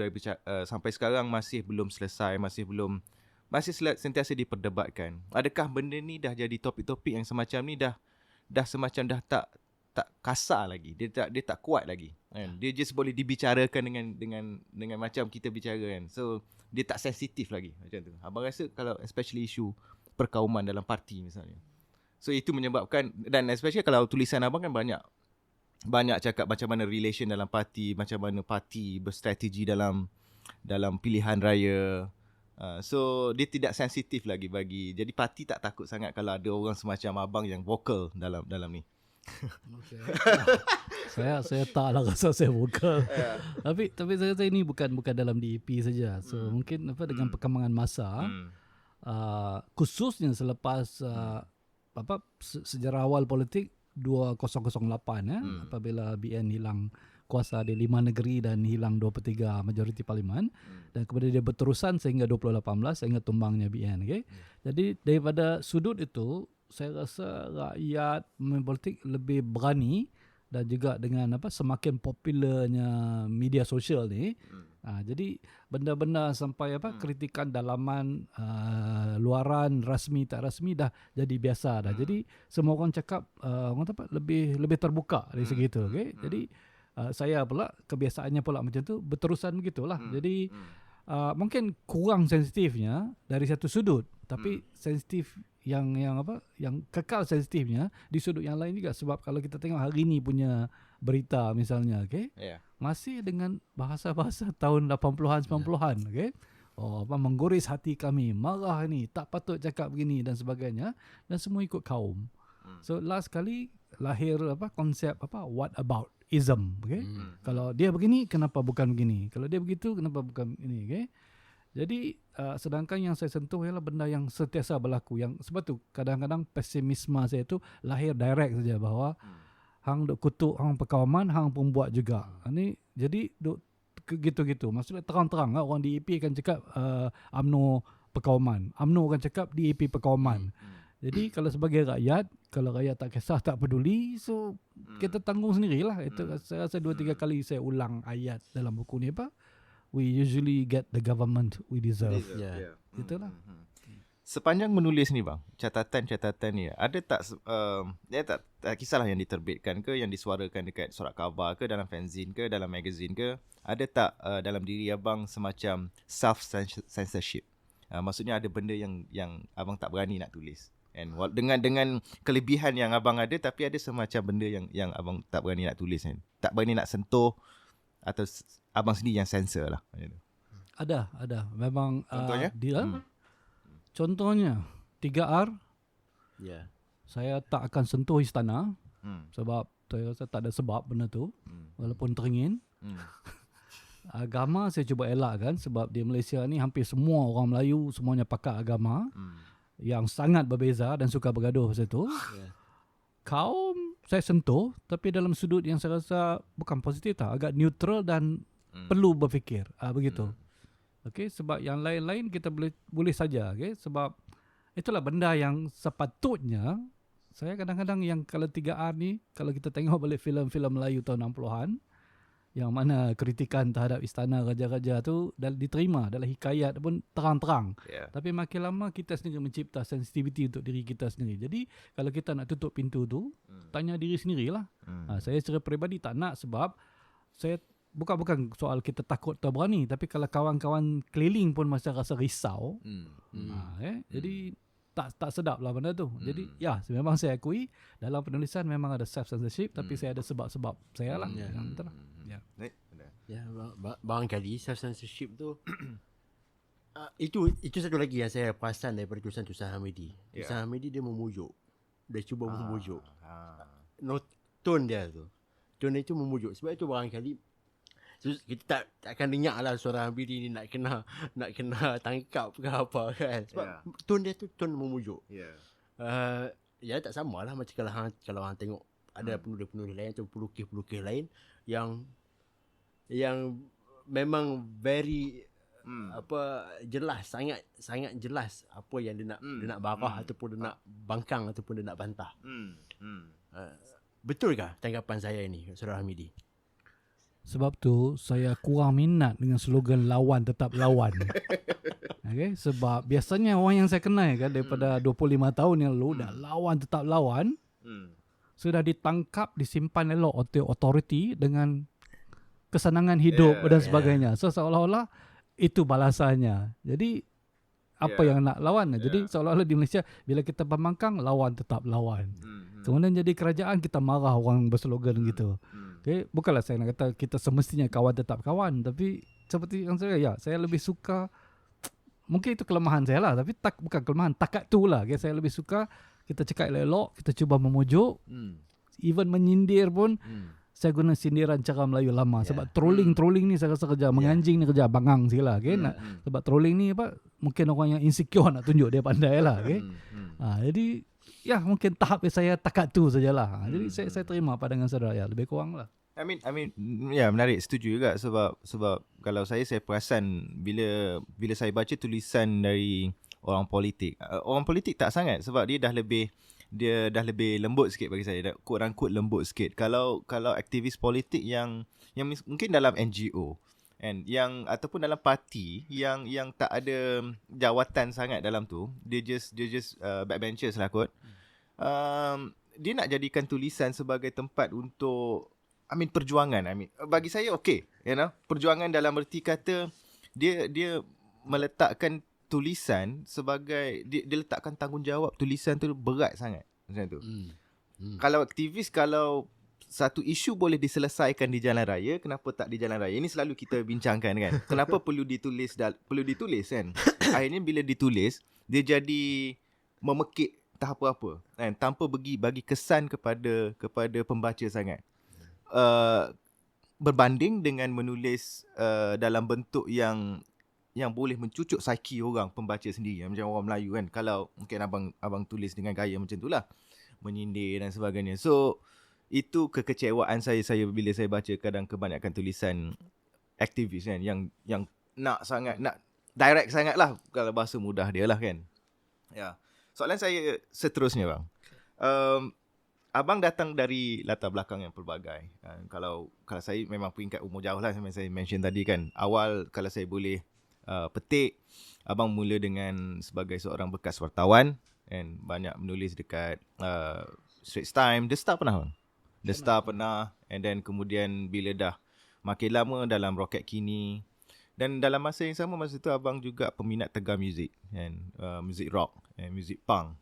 sampai sekarang masih belum selesai, masih sentiasa diperdebatkan. Adakah benda ni dah jadi topik-topik yang semacam ni dah semacam dah tak kasar lagi, dia tak kuat lagi kan? Dia just boleh dibicarakan dengan macam kita bicara kan. So dia tak sensitif lagi macam tu. Abang rasa kalau especially isu perkauman dalam parti misalnya, so itu menyebabkan, dan especially kalau tulisan abang kan banyak cakap macam mana relation dalam parti, macam mana parti berstrategi dalam pilihan raya. So dia tidak sensitif lagi jadi parti tak takut sangat kalau ada orang semacam abang yang vokal dalam ni. Okay. saya taklah rasa saya vokal. Tapi saya rasa ini bukan dalam DAP saja. So mungkin dengan perkembangan masa, khususnya selepas sejarah awal politik 2008 apabila BN hilang kuasa di 5 negeri dan hilang 2/3 majoriti parlimen, dan kemudian dia berterusan sehingga 2018 sehingga tumbangnya BN. Okay? Jadi daripada sudut itu, saya rasa rakyat pemain politik lebih berani, dan juga dengan semakin popularnya media sosial ni, jadi benda-benda sampai kritikan dalaman, luaran, rasmi tak rasmi dah jadi biasa dah. Jadi semua orang cakap lebih terbuka dari segi itu. Okay? Jadi saya pula kebiasaannya pula macam tu, berterusan begitulah. Jadi mungkin kurang sensitifnya dari satu sudut, tapi sensitif yang kekal sensitifnya di sudut yang lain juga. Sebab kalau kita tengok hari ni punya berita misalnya, masih dengan bahasa-bahasa tahun 80-an 90-an, menggoris hati kami, marah ni, tak patut cakap begini dan sebagainya, dan semua ikut kaum. So last kali lahir konsep what about ism, kalau dia begini kenapa bukan begini, kalau dia begitu kenapa bukan ini. Jadi sedangkan yang saya sentuh ialah benda yang sentiasa berlaku, yang sebab tu kadang-kadang pesimisme saya tu lahir direct saja, bahawa hang duk kutuk hang perkauman, hang pun buat juga. Ni jadi duk gitu-gitu. Maksudnya terang-terang orang DAP akan cakap UMNO perkauman, UMNO akan cakap DAP perkauman. Jadi kalau sebagai rakyat, kalau rakyat tak kisah, tak peduli, so kita tanggung sendirilah. Itu saya rasa 2-3 kali saya ulang ayat dalam buku ni, we usually get the government we deserve. Itulah. Sepanjang menulis ni bang, catatan ni ada tak tak kisahlah yang diterbitkan ke, yang disuarakan dekat surat khabar ke, dalam fanzine ke, dalam magazine ke, ada tak dalam diri abang semacam self censorship? Maksudnya ada benda yang abang tak berani nak tulis, and dengan kelebihan yang abang ada, tapi ada semacam benda yang abang tak berani nak tulis kan, tak berani nak sentuh, atau abang sendiri yang censor lah. Ada memang. Contohnya dia contohnya 3R. Saya tak akan sentuh istana, sebab saya rasa tak ada sebab benda tu, walaupun teringin. Agama saya cuba elakkan, sebab di Malaysia ni hampir semua orang Melayu semuanya pakar agama, yang sangat berbeza dan suka bergaduh pasal tu. Kaum saya sentuh, tapi dalam sudut yang saya rasa bukan positif, agak neutral dan perlu berfikir, begitu. Okay, sebab yang lain-lain kita boleh saja, sebab itulah benda yang sepatutnya. Saya kadang-kadang yang kalau 3R ni, kalau kita tengok balik filem-filem Melayu tahun 60-an, yang mana kritikan terhadap istana raja-raja tu diterima dalam hikayat pun terang-terang. Tapi makin lama kita sendiri mencipta sensitivity untuk diri kita sendiri. Jadi kalau kita nak tutup pintu tu, tanya diri sendirilah. Saya secara peribadi tak nak, sebab saya bukan soal kita takut atau berani, tapi kalau kawan-kawan keliling pun masih rasa risau. Jadi tak sedap lah benda tu. Jadi ya, memang saya akui dalam penulisan memang ada self censorship, tapi saya ada sebab-sebab saya lah. Yang betul lah. Ya. Ya, barangkali self censorship tu itu satu lagi yang saya perasan daripada tulisan-tulisan Hamidi. Tulisan Hamidi dia memujuk. Dia cuba memujuk. Tone dia tu. Tone dia itu memujuk. Sebab itu barangkali kita tak akan dengar lah suara Hamidi ni nak kena tangkap ke apa kan. Sebab tone dia tu tone memujuk. Ya tak samalah macam kalau hang tengok ada penulis-penulis lain atau pelukis-pelukis lain yang memang very jelas, sangat jelas apa yang dia nak barah ataupun dia nak bangkang ataupun dia nak bantah. Betulkah tanggapan saya ini, Saudara Hamidi? Sebab tu saya kurang minat dengan slogan lawan tetap lawan. Okay? Sebab biasanya orang yang saya kenal kan daripada 25 tahun yang lalu dah lawan tetap lawan. Sudah ditangkap, disimpan elok oleh authority dengan kesenangan hidup dan sebagainya. So seolah-olah itu balasannya. Jadi apa yang nak lawan? Jadi seolah-olah di Malaysia bila kita pembangkang, lawan tetap lawan. Kemudian jadi kerajaan, kita marah orang berslogan gitu. Okay? Bukanlah saya nak kata kita semestinya kawan tetap kawan, tapi seperti yang saya lebih suka, mungkin itu kelemahan saya lah, tapi bukan kelemahan, takat tu lah. Okay? Saya lebih suka kita cakap elok, kita cuba memujuk, even menyindir pun saya guna sindiran cara Melayu lama. Sebab trolling ni saya rasa kerja menganjing ni kerja bangang sikit lah. Okay? Sebab trolling ni mungkin orang yang insecure nak tunjuk dia pandai lah. Okay? Jadi ya mungkin tahap saya takat tu sajalah. Jadi saya terima pandangan saudara, ya lebih kurang lah. I mean ya, menarik, setuju juga sebab kalau saya perasan bila saya baca tulisan dari orang politik tak sangat, sebab dia dah lebih lembut sikit bagi saya, quote-unquote lembut sikit. Kalau aktivis politik yang mungkin dalam NGO and yang ataupun dalam parti yang tak ada jawatan sangat dalam tu, dia just backbenchers lah kot. Dia nak jadikan tulisan sebagai tempat untuk perjuangan. Bagi saya okey, perjuangan dalam erti kata dia meletakkan tulisan sebagai dia letakkan tanggungjawab tulisan tu berat sangat macam tu. Kalau aktivis, kalau satu isu boleh diselesaikan di jalan raya, kenapa tak di jalan raya? Ini selalu kita bincangkan kan. Kenapa perlu ditulis kan? Akhirnya bila ditulis, dia jadi memekik tak apa-apa kan, tanpa bagi kesan kepada pembaca sangat. Berbanding dengan menulis dalam bentuk yang boleh mencucuk psiki orang pembaca sendiri, macam orang Melayu kan. Kalau mungkin abang tulis dengan gaya macam itulah, menyindir dan sebagainya. So itu kekecewaan saya bila saya baca kadang kebanyakan tulisan aktivis kan, yang nak direct sangat lah, kalau bahasa mudah dia lah kan. Ya. Soalan saya seterusnya bang. Abang datang dari latar belakang yang pelbagai. Kalau saya memang peringkat umur jauh lah, saya mention tadi kan. Awal kalau saya boleh petik, abang mula dengan sebagai seorang bekas wartawan and banyak menulis dekat Straits Times. The Star pernah bang? The Star pernah. And then kemudian bila dah makin lama dalam Rocket Kini, dan dalam masa yang sama, masa tu abang juga peminat tegar muzik and muzik rock and muzik punk,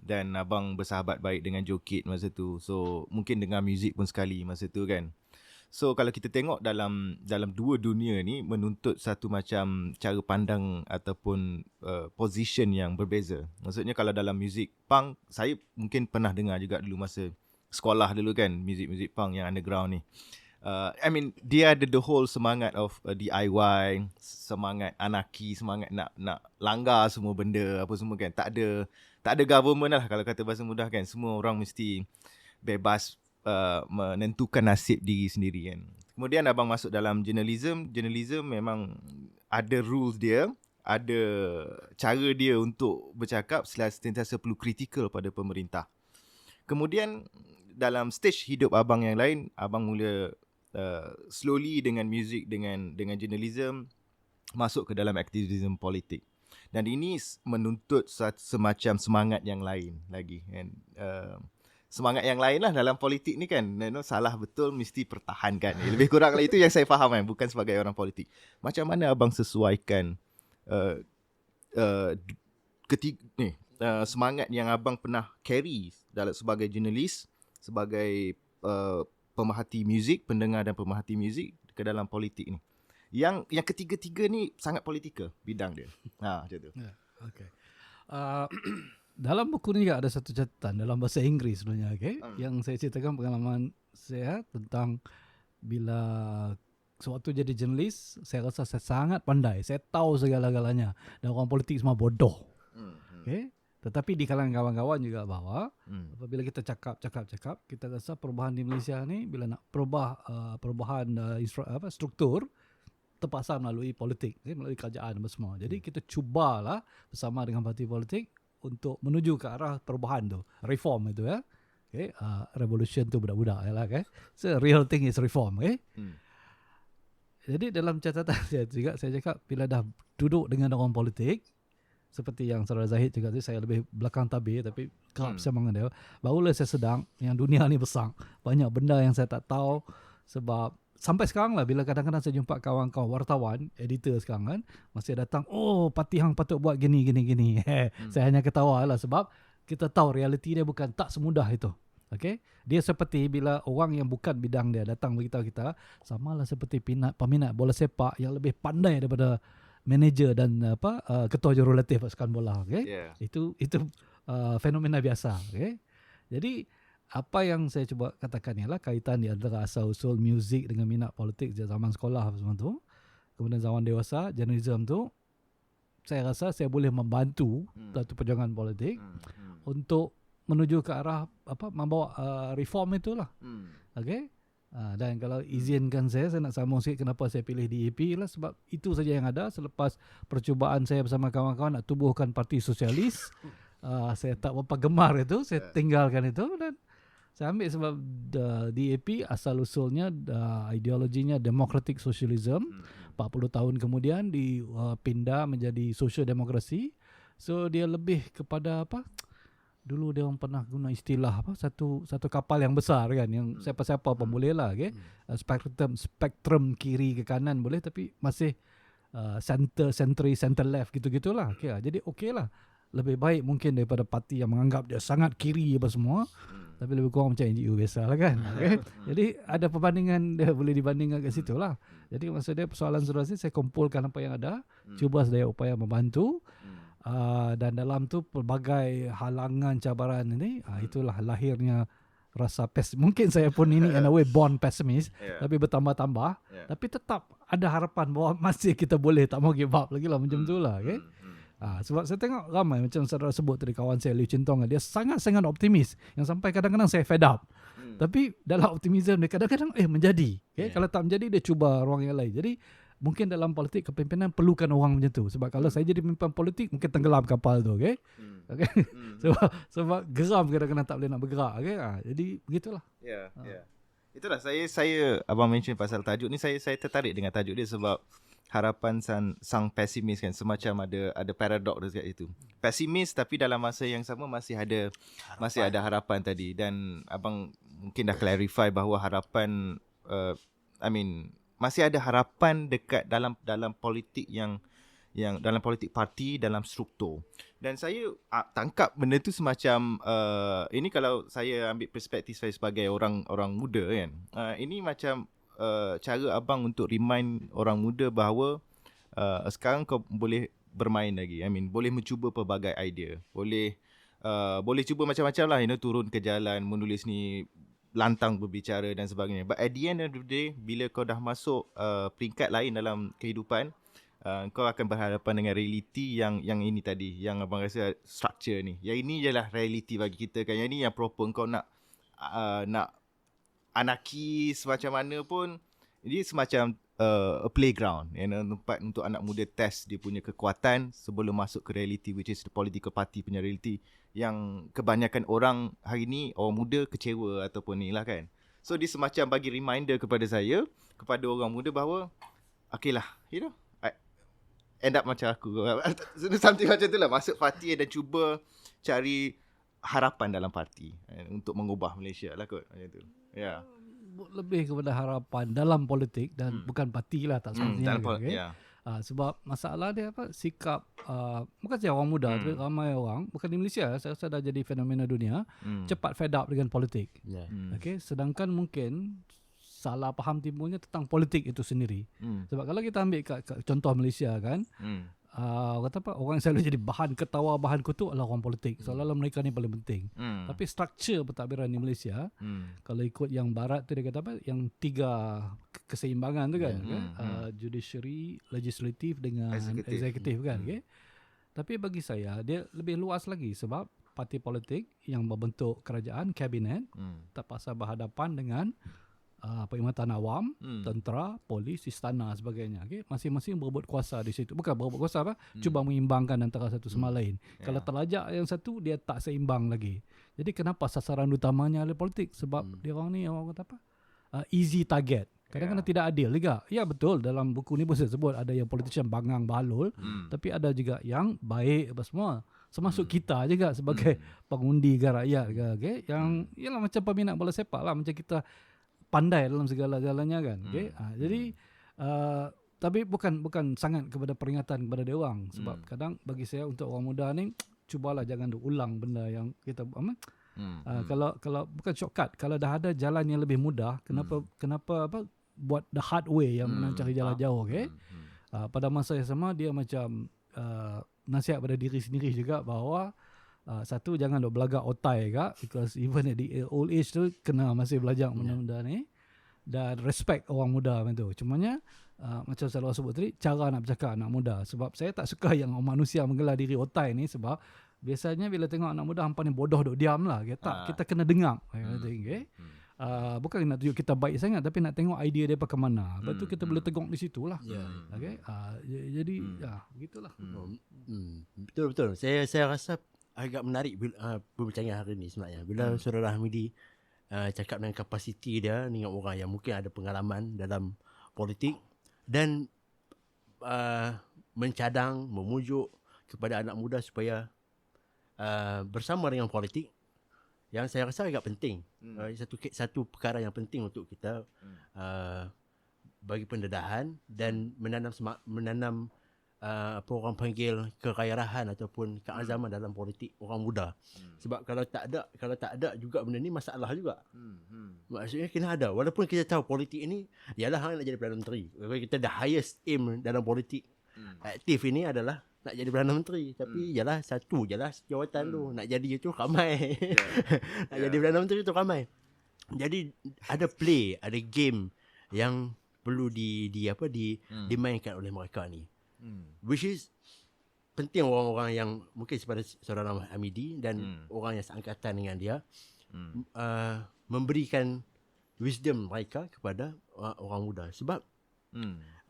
dan abang bersahabat baik dengan Joe Kid masa tu. So mungkin dengar muzik pun sekali masa tu kan. So kalau kita tengok dalam dua dunia ni menuntut satu macam cara pandang ataupun position yang berbeza. Maksudnya kalau dalam muzik punk, saya mungkin pernah dengar juga dulu masa sekolah dulu kan, muzik punk yang underground ni. Dia ada the whole semangat of DIY, semangat anarki, semangat nak langgar semua benda apa semua kan. Tak ada government lah kalau kata bahasa mudah kan. Semua orang mesti bebas menentukan nasib diri sendiri kan. Kemudian abang masuk dalam journalism memang ada rules dia, ada cara dia untuk bercakap, sentiasa perlu kritikal pada pemerintah. Kemudian dalam stage hidup abang yang lain, abang mula slowly dengan music, dengan journalism, masuk ke dalam aktivisme politik. Dan ini menuntut semacam semangat yang lain lagi. And semangat yang lain lah dalam politik ni kan, salah betul mesti pertahankan. Lebih kurang lah itu yang saya faham kan, bukan sebagai orang politik. Macam mana abang sesuaikan semangat yang abang pernah carry dalam sebagai jurnalis, sebagai pemerhati muzik, pendengar dan pemerhati muzik ke dalam politik ni. Yang ketiga-tiga ni sangat politikal bidang dia. Macam tu. Ya, okay. Dalam buku ni juga ada satu catatan dalam bahasa Inggeris sebenarnya, okay? Yang saya ceritakan pengalaman saya tentang bila sewaktu jadi jurnalis, saya rasa saya sangat pandai. Saya tahu segala-galanya. Dan orang politik semua bodoh. Okay? Tetapi di kalangan kawan-kawan juga bahawa apabila kita cakap, kita rasa perubahan di Malaysia ni bila nak perubahan struktur terpaksa melalui politik, melalui kerajaan dan semua. Jadi kita cubalah bersama dengan parti politik untuk menuju ke arah perubahan tu, reform itu ya. Okay? Revolution tu budak-budak ya lah. Okay? So real thing is reform. Okay? Jadi dalam catatan saya cakap bila dah duduk dengan orang politik, seperti yang Saudara Zahid cakap tadi, saya lebih belakang tabir tapi kerap sama dengan dia, barulah saya sedang yang dunia ni besar. Banyak benda yang saya tak tahu sebab sampai sekarang lah bila kadang-kadang saya jumpa kawan-kawan wartawan, editor sekarang kan, masih datang, parti hang patut buat gini. Saya hanya ketawa lah sebab kita tahu realiti dia bukan tak semudah itu. Okay? Dia seperti bila orang yang bukan bidang dia datang beritahu kita, samalah seperti peminat bola sepak yang lebih pandai daripada manager dan ketua jurulatih pasukan bola. Okay? Yeah. Itu fenomena biasa. Okay? Jadi apa yang saya cuba katakan ialah kaitan di antara asal-usul muzik dengan minat politik zaman sekolah semua tu. Kemudian zaman dewasa, journalism tu, saya rasa saya boleh membantu satu perjuangan politik untuk menuju ke arah membawa reform itulah. Okay? Dan kalau izinkan saya nak sambung sikit kenapa saya pilih DAP lah sebab itu saja yang ada selepas percubaan saya bersama kawan-kawan nak tubuhkan Parti Sosialis. Saya tak berapa gemar itu, saya tinggalkan itu dan saya ambil sebab DAP asal-usulnya ideologinya Democratic Socialism. 40 tahun kemudian dipindah menjadi Social Demokrasi. So dia lebih kepada dulu dia orang pernah guna istilah satu kapal yang besar kan, yang siapa-siapa pun boleh lah, okay? Spektrum kiri ke kanan boleh tapi masih center left gitu-gitulah. Okay, jadi okey lah. Lebih baik mungkin daripada parti yang menganggap dia sangat kiri apa semua, tapi lebih kurang macam NGO biasa lah kan. Okay? Jadi ada perbandingan, dia boleh dibandingkan kat situ lah. Jadi maksudnya persoalan Sulawesi saya kumpulkan apa yang ada, cuba sedaya upaya membantu. Dan dalam tu pelbagai halangan cabaran ini, itulah lahirnya rasa mungkin saya pun ini in a way born pessimist, tapi bertambah-tambah, tapi tetap ada harapan bahawa masih kita boleh, tak mau give up lagi lah macam tu lah. Okay? Sebab saya tengok ramai macam saudara sebut tadi, kawan saya Liu Chintong, dia sangat-sangat optimis yang sampai kadang-kadang saya fed up. Tapi dalam optimism dia kadang-kadang menjadi. Okay? Kalau tak menjadi dia cuba ruang yang lain. Jadi mungkin dalam politik kepimpinan perlukan orang macam tu. Sebab kalau saya jadi pimpinan politik mungkin tenggelam kapal tu. Okay? Okay? Sebab geram kadang-kadang tak boleh nak bergerak. Okay? Jadi begitulah. Itulah saya abang mention pasal tajuk ni, saya tertarik dengan tajuk dia sebab harapan sang pesimis kan, semacam ada paradoks dekat itu. Pesimis tapi dalam masa yang sama masih ada harapan tadi, dan abang mungkin dah clarify bahawa harapan masih ada harapan dekat dalam politik yang dalam politik parti, dalam struktur. Dan saya tangkap benda tu semacam ini kalau saya ambil perspektif saya sebagai orang muda kan. Ini macam cara abang untuk remind orang muda bahawa sekarang kau boleh bermain lagi. Boleh mencuba pelbagai idea. Boleh cuba macam-macam lah, turun ke jalan, menulis ni, lantang berbicara dan sebagainya. But at the end of the day, bila kau dah masuk peringkat lain dalam kehidupan, kau akan berhadapan dengan realiti yang ini tadi, yang abang rasa structure ni. Yang ini jelah realiti bagi kita kan. Yang ni yang proper. Kau nak anarkis macam mana pun, dia semacam a playground, tempat untuk anak muda test dia punya kekuatan sebelum masuk ke reality, which is the political party punya reality, yang kebanyakan orang hari ni, orang muda kecewa ataupun ni lah kan. So dia semacam bagi reminder kepada saya, kepada orang muda bahawa okay lah, end up macam aku. Something macam tu lah, masuk parti dan cuba cari harapan dalam parti untuk mengubah Malaysia lah kot, macam tu. Lebih kepada harapan dalam politik dan bukan parti lah, tak sebenarnya. Sebab masalah dia sikap bukan saja orang muda tapi ramai orang bukan di Malaysia, saya rasa dah jadi fenomena dunia, cepat fed up dengan politik. Okey, sedangkan mungkin salah faham timbulnya tentang politik itu sendiri. Sebab kalau kita ambil kat contoh Malaysia kan, kata apa, orang yang selalu jadi bahan ketawa, bahan kutuk adalah orang politik. Seolah-olah mereka ni paling penting. Tapi struktur pentadbiran di Malaysia, kalau ikut yang barat tu dia kata apa, yang 3 keseimbangan tu kan, judiciary, legislatif dengan executive kan. Okay? Tapi bagi saya dia lebih luas lagi sebab parti politik yang berbentuk kerajaan, kabinet, terpaksa berhadapan dengan perkhidmatan awam, tentera, polis, istana sebagainya. Okay? Masing-masing berebut kuasa di situ. Bukan berebut kuasa cuba mengimbangkan antara satu sama lain. Kalau terlajak yang satu, dia tak seimbang lagi. Jadi kenapa sasaran utamanya adalah politik? Sebab dia orang ni, orang kata apa? Easy target. Kadang-kadang tidak adil juga. Ya betul, dalam buku ni pun saya sebut ada yang politician bangang balul, tapi ada juga yang baik apa semua. Termasuk kita juga sebagai pengundi ke rakyat ke, okay? Yang ialah macam peminat bola sepak lah, macam kita pandai dalam segala-galanya kan. Okay? Jadi tapi bukan sangat kepada peringatan kepada dia orang, sebab kadang bagi saya untuk orang muda ni cubalah jangan ulang benda yang kita kalau bukan shortcut, kalau dah ada jalan yang lebih mudah, kenapa buat the hard way yang mencari jalan jauh. Okay? Pada masa yang sama dia macam nasihat pada diri sendiri juga bahawa satu, jangan duk belagak otai kak, because even at the old age tu kena masih belajar benda-benda ni, dan respect orang muda macam tu. Cumanya macam saya sebut tadi, cara nak bercakap anak muda, sebab saya tak suka yang manusia menggelar diri otai ni, sebab biasanya bila tengok anak muda hampa ni bodoh duk diam lah. Kita kena dengar. Okay? Bukan nak tunjuk kita baik sangat, tapi nak tengok idea dia ke mana. Lepas tu kita boleh tegur di situ lah. Okay? Jadi begitulah. Betul. Saya rasa agak menarik perbincangan hari ni sebenarnya. Bila Saudara Hamidi cakap dengan kapasiti dia dengan orang yang mungkin ada pengalaman dalam politik dan mencadang, memujuk kepada anak muda supaya bersama dengan politik, yang saya rasa agak penting. Satu perkara yang penting untuk kita bagi pendedahan dan menanam apa orang panggil keghairahan ataupun keazaman dalam politik orang muda. Sebab kalau tak ada juga benda ni masalah juga. Maksudnya kena ada. Walaupun kita tahu politik ini ialah hang nak jadi Perdana Menteri. Kalau kita the highest aim dalam politik aktif ini adalah nak jadi Perdana Menteri. Tapi ialah satu jelah jawatan tu. Nak jadi itu ramai. Nak jadi Perdana Menteri tu ramai. Jadi ada play, ada game yang perlu dimainkan oleh mereka ni. Which is penting orang-orang yang mungkin seperti Saudara Hamidi dan orang yang seangkatan dengan dia memberikan wisdom mereka kepada orang muda. Sebab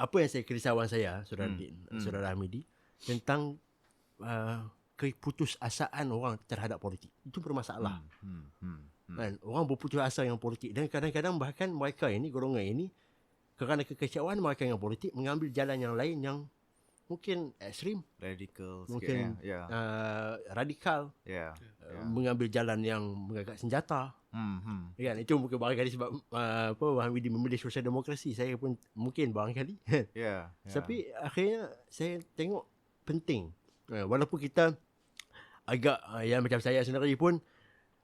apa yang kerisauan saya, Saudara Hamidi, tentang keputusasaan orang terhadap politik. Itu bermasalah. Kan? Orang berputus asa dengan politik, dan kadang-kadang bahkan mereka ini, golongan ini, kerana kekecewaan mereka dengan politik, mengambil jalan yang lain yang mungkin ekstrim, radikal, mungkin radikal, mengambil jalan yang mengangkat senjata. Kan, itu mungkin barangkali sebab Hamidi memilih sosial demokrasi. Saya pun mungkin barangkali. Tapi akhirnya saya tengok penting, walaupun kita agak yang macam saya sendiri pun,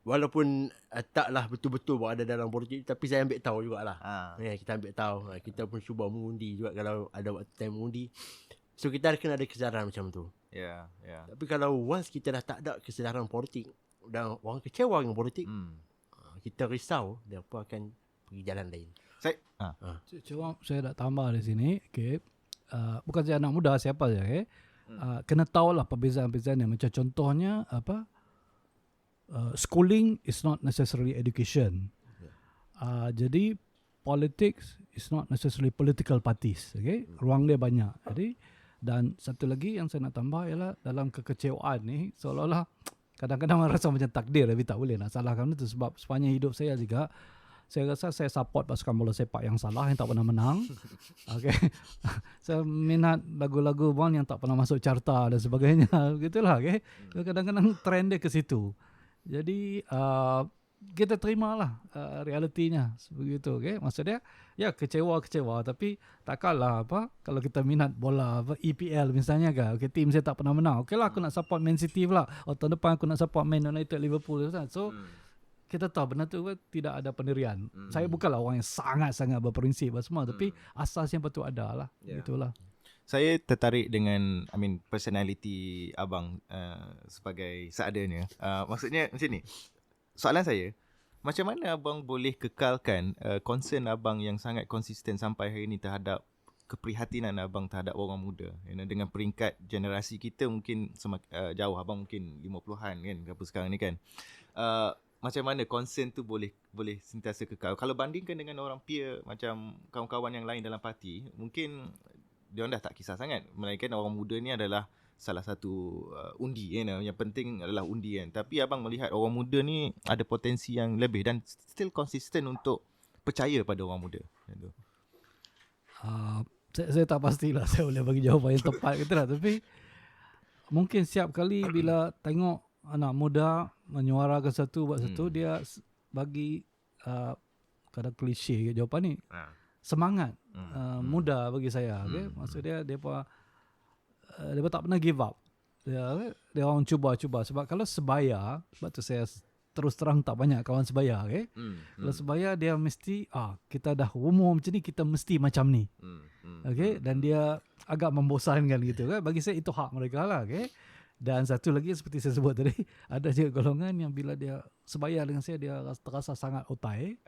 walaupun taklah betul-betul berada dalam politik, tapi saya ambil tahu jugalah. Kita ambil tahu, kita pun cuba mengundi juga kalau ada waktu time mengundi. So kita kena ada kesedaran macam tu. Tapi kalau once kita dah tak ada kesedaran politik dan orang kecewa dengan politik, kita risau dia apa akan pergi jalan lain. Cuma saya nak tambah di sini, okay. Bukan saya anak muda, siapa saja, okay. Kena tahulah perbezaan-perbezaan macam contohnya schooling is not necessarily education. Jadi politics is not necessarily political parties. Okay? Ruang dia banyak. Jadi, dan satu lagi yang saya nak tambah ialah dalam kekecewaan ni, seolah-olah kadang-kadang rasa macam takdir, tapi tak boleh nak salahkan itu. Sebab sepanjang hidup saya juga, saya rasa saya support pasukan bola sepak yang salah, yang tak pernah menang. Okay. Saya minat lagu-lagu band yang tak pernah masuk carta dan sebagainya. Begitulah. Okay. Kadang-kadang trend dia ke situ. Jadi kita terimalah realitinya begitu, okay? Maksudnya ya kecewa tapi takkanlah kalau kita minat bola EPL misalnya kan, okay, tim saya tak pernah menang, okeylah aku nak support Man City pula, tahun depan aku nak support Man United, Liverpool kan. So kita tahu benda tu tidak ada pendirian. Saya bukanlah orang yang sangat-sangat berprinsip semua, tapi asas yang patut ada lah. Gitulah. Saya tertarik dengan personality abang sebagai seadanya. Maksudnya macam ni. Soalan saya, macam mana abang boleh kekalkan concern abang yang sangat konsisten sampai hari ini terhadap keprihatinan abang terhadap orang muda, dengan peringkat generasi kita mungkin jauh, abang mungkin 50-an kan, apa sekarang ni kan. Macam mana concern tu boleh sentiasa kekal? Kalau bandingkan dengan orang peer macam kawan-kawan yang lain dalam parti, mungkin dia dah tak kisah sangat, melainkan orang muda ni adalah salah satu undi kan. Yang penting adalah undi kan. Tapi abang melihat orang muda ni ada potensi yang lebih dan still konsisten untuk percaya pada orang muda. Saya tak pastilah saya boleh bagi jawapan yang tepat gitu lah. Tapi mungkin setiap kali bila tengok anak muda menyuarakan satu buat satu, dia bagi kadang klise jawapan ni semangat muda bagi saya. Okay? Maksudnya dia tak pernah give up. Dia orang cuba. Sebab kalau sebaya, sebab tu saya terus terang tak banyak kawan sebaya. Okay? Kalau sebaya dia mesti kita dah umur macam ni, kita mesti macam ni. Okay? Dan dia agak membosankan gitu kan. Bagi saya itu hak mereka lah. Okay? Dan satu lagi seperti saya sebut tadi, ada juga golongan yang bila dia sebaya dengan saya, dia terasa sangat otai.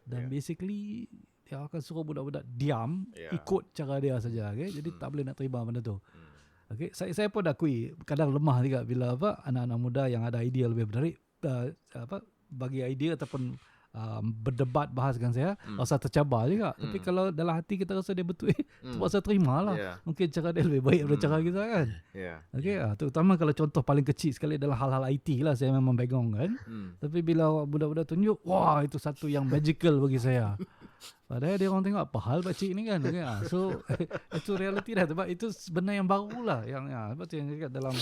Dan basically dia akan suruh budak-budak diam, ikut cara dia saja. Okay? Jadi tak boleh nak terima benda tu. Okay? Saya pun akui kadang lemah juga bila anak-anak muda yang ada idea lebih menarik bagi idea ataupun berdebat bahas dengan saya, rasa tercabar juga. Tapi kalau dalam hati kita rasa dia betul, terpaksa terima lah. Mungkin cara dia lebih baik daripada cara kita kan. Okay? Terutama kalau contoh paling kecil sekali dalam hal-hal IT lah, saya memang begong kan. Tapi bila budak-budak tunjuk, wah itu satu yang magical bagi saya. Padahal dia orang tengok apa hal pakcik ni kan. Okay? So itu realiti dah. Sebab itu benda yang baru lah. Sebab tu yang cakap dalam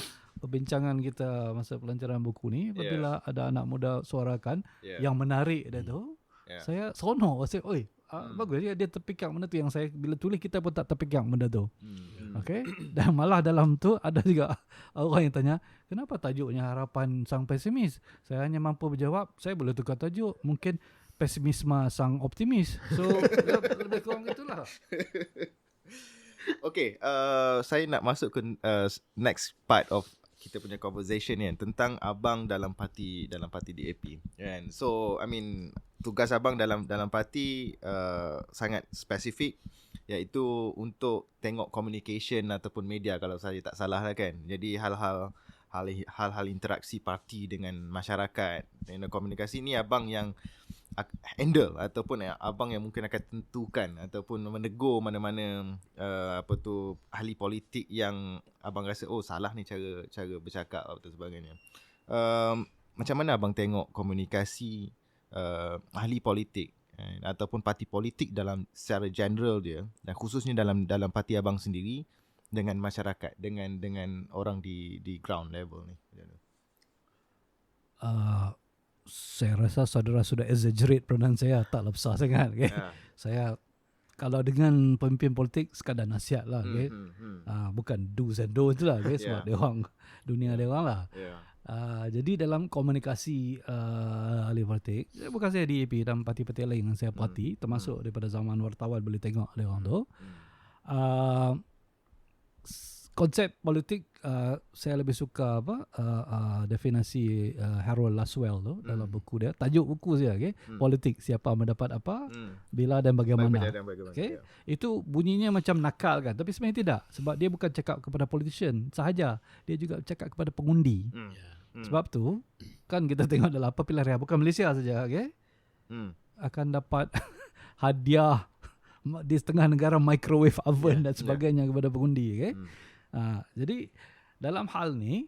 perbincangan kita masa pelancaran buku ni, apabila ada anak muda suarakan yang menarik dia tu, saya seronok. Saya bagus dia terfikir benda tu yang saya bila tulis kita pun tak terfikir benda tu. Okay? Dan malah dalam tu ada juga orang yang tanya, kenapa tajuknya Harapan Sang Pesimis? Saya hanya mampu berjawab, saya boleh tukar tajuk, mungkin Pesimisme Sang Optimis. So lebih kurang itulah. Okay, saya nak masuk ke next part of kita punya conversation ni kan, tentang abang dalam parti DAP kan. So tugas abang dalam parti sangat spesifik, iaitu untuk tengok communication ataupun media kalau saya tak salah lah kan. Jadi hal-hal interaksi parti dengan masyarakat, komunikasi ni abang yang handle, ataupun abang yang mungkin akan tentukan ataupun menegur mana-mana ahli politik yang abang rasa salah ni cara bercakap atau sebagainya. Macam mana abang tengok komunikasi ahli politik ataupun parti politik dalam secara general dia, dan khususnya dalam parti abang sendiri dengan masyarakat, dengan orang di ground level ni? Saya rasa saudara sudah exaggerate peranan saya, taklah besar sangat. Okay? Saya kalau dengan pemimpin politik sekadar nasihat lah. Okay? Bukan do's and don'ts lah. Okay? Sebab dia orang, dunia dia orang lah. Jadi dalam komunikasi ahli politik, bukan saya di AP, dan parti-parti lain yang saya parti, termasuk daripada zaman wartawan boleh tengok dia orang tu. Konsep politik saya lebih suka definisi Harold Laswell tu dalam buku dia. Tajuk buku dia, okay? Politik, siapa mendapat apa, bila dan bagaimana. Okay? Itu bunyinya macam nakal kan, tapi sebenarnya tidak. Sebab dia bukan cakap kepada politician sahaja, dia juga cakap kepada pengundi. Sebab tu kan kita tengok dalam apa pilihan raya, bukan Malaysia saja, okay? Akan dapat hadiah di setengah negara microwave oven dan sebagainya kepada pengundi, okay? Jadi dalam hal ni,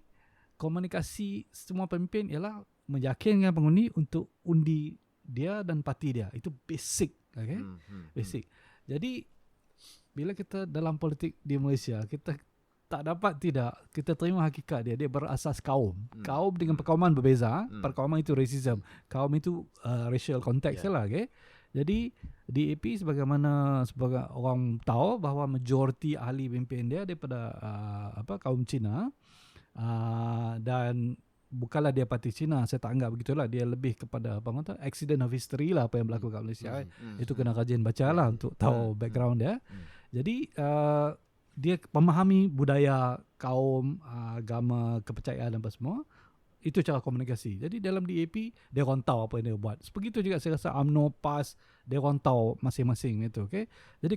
komunikasi semua pemimpin ialah meyakinkan pengundi untuk undi dia dan parti dia. Itu basic, okay? Basic. Jadi bila kita dalam politik di Malaysia, kita tak dapat tidak. Kita terima hakikat dia berasas kaum. Kaum dengan perkauman berbeza. Perkauman itu racism. Kaum itu racial context lah. Okay? Jadi DAP sebagai orang tahu bahawa majoriti ahli pimpin dia daripada kaum Cina. Dan bukanlah dia parti Cina, saya tak anggap begitulah. Dia lebih kepada accident of history lah apa yang berlaku kat Malaysia. Itu kena kajian baca lah untuk tahu background dia. Jadi dia memahami budaya kaum, agama, kepercayaan dan apa semua. Itu cara komunikasi. Jadi dalam DAP dia orang tahu apa yang dia buat. Begitu juga saya rasa UMNO, PAS, dia orang tahu masing-masing itu. Okay? Jadi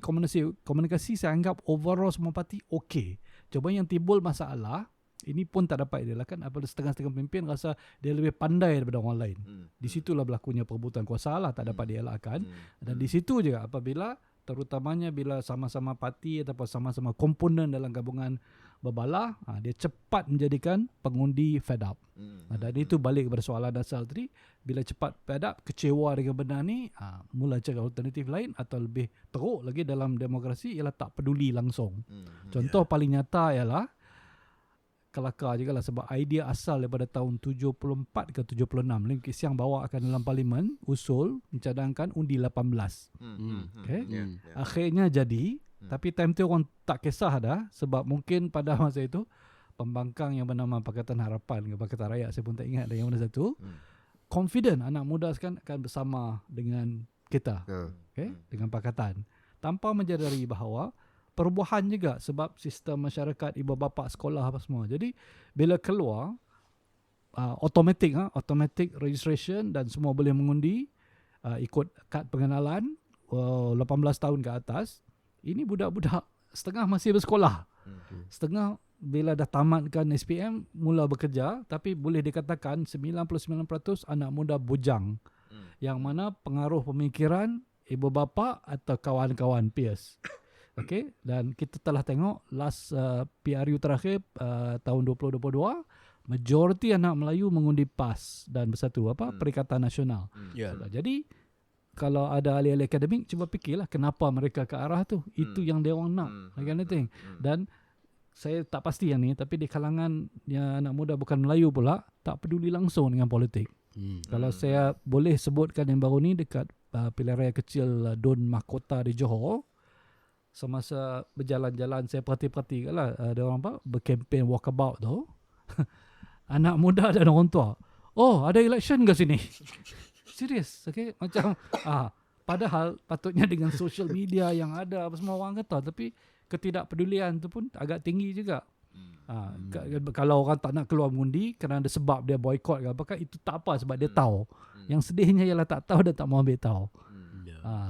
komunikasi saya anggap overall semua parti okey. Cuma yang timbul masalah, ini pun tak dapat dielakkan apabila setengah-setengah pemimpin rasa dia lebih pandai daripada orang lain. Di situlah berlakunya perebutan kuasa lah, tak dapat dielakkan. Dan di situ juga apabila terutamanya bila sama-sama parti ataupun sama-sama komponen dalam gabungan berbalah, dia cepat menjadikan pengundi fed up. Dan itu balik kepada soalan dasar tadi, bila cepat fed up, kecewa dengan benda ni, mula cari alternatif lain atau lebih teruk lagi dalam demokrasi ialah tak peduli langsung. Contoh paling nyata ialah kelakar juga lah sebab idea asal daripada tahun 74 ke 76 Lim Kee Siang bawa akan dalam parlimen usul mencadangkan undi 18. Okay? Akhirnya jadi, tapi time tu orang tak kisah dah sebab mungkin pada masa itu pembangkang yang bernama Pakatan Harapan ke Pakatan Rakyat, saya pun tak ingat yang mana satu, confident anak muda sekarang akan bersama dengan kita, okay? Dengan Pakatan, tanpa menyadari bahawa perubahan juga sebab sistem masyarakat ibu bapa sekolah apa semua. Jadi bila keluar automatic registration dan semua boleh mengundi, ikut kad pengenalan 18 tahun ke atas. Ini budak-budak setengah masih bersekolah. Setengah bila dah tamatkan SPM mula bekerja, tapi boleh dikatakan 99% anak muda bujang. Yang mana pengaruh pemikiran ibu bapa atau kawan-kawan peers. Okay, dan kita telah tengok last PRU terakhir tahun 2022, majoriti anak Melayu mengundi PAS dan bersatu Perikatan Nasional. Jadi kalau ada ahli-ahli akademik, cuba fikirlah kenapa mereka ke arah tu. Itu yang dia orang nak. Dan saya tak pasti yang ni, tapi di kalangan yang anak muda bukan Melayu pula tak peduli langsung dengan politik. Kalau saya boleh sebutkan yang baru ni dekat pilihan raya kecil Dun Mahkota di Johor, semasa berjalan-jalan saya perhati-perhati lah ada orang berkempen walkabout tu. Anak muda dan orang tua, oh ada election ke sini? Serius, okay? Macam padahal patutnya dengan social media yang ada apa semua orang kata, tapi ketidakpedulian tu pun agak tinggi juga. Kalau orang tak nak keluar mengundi kerana ada sebab dia boykot ke apakah, itu tak apa sebab dia tahu. Yang sedihnya ialah tak tahu dia tak mau ambil tahu.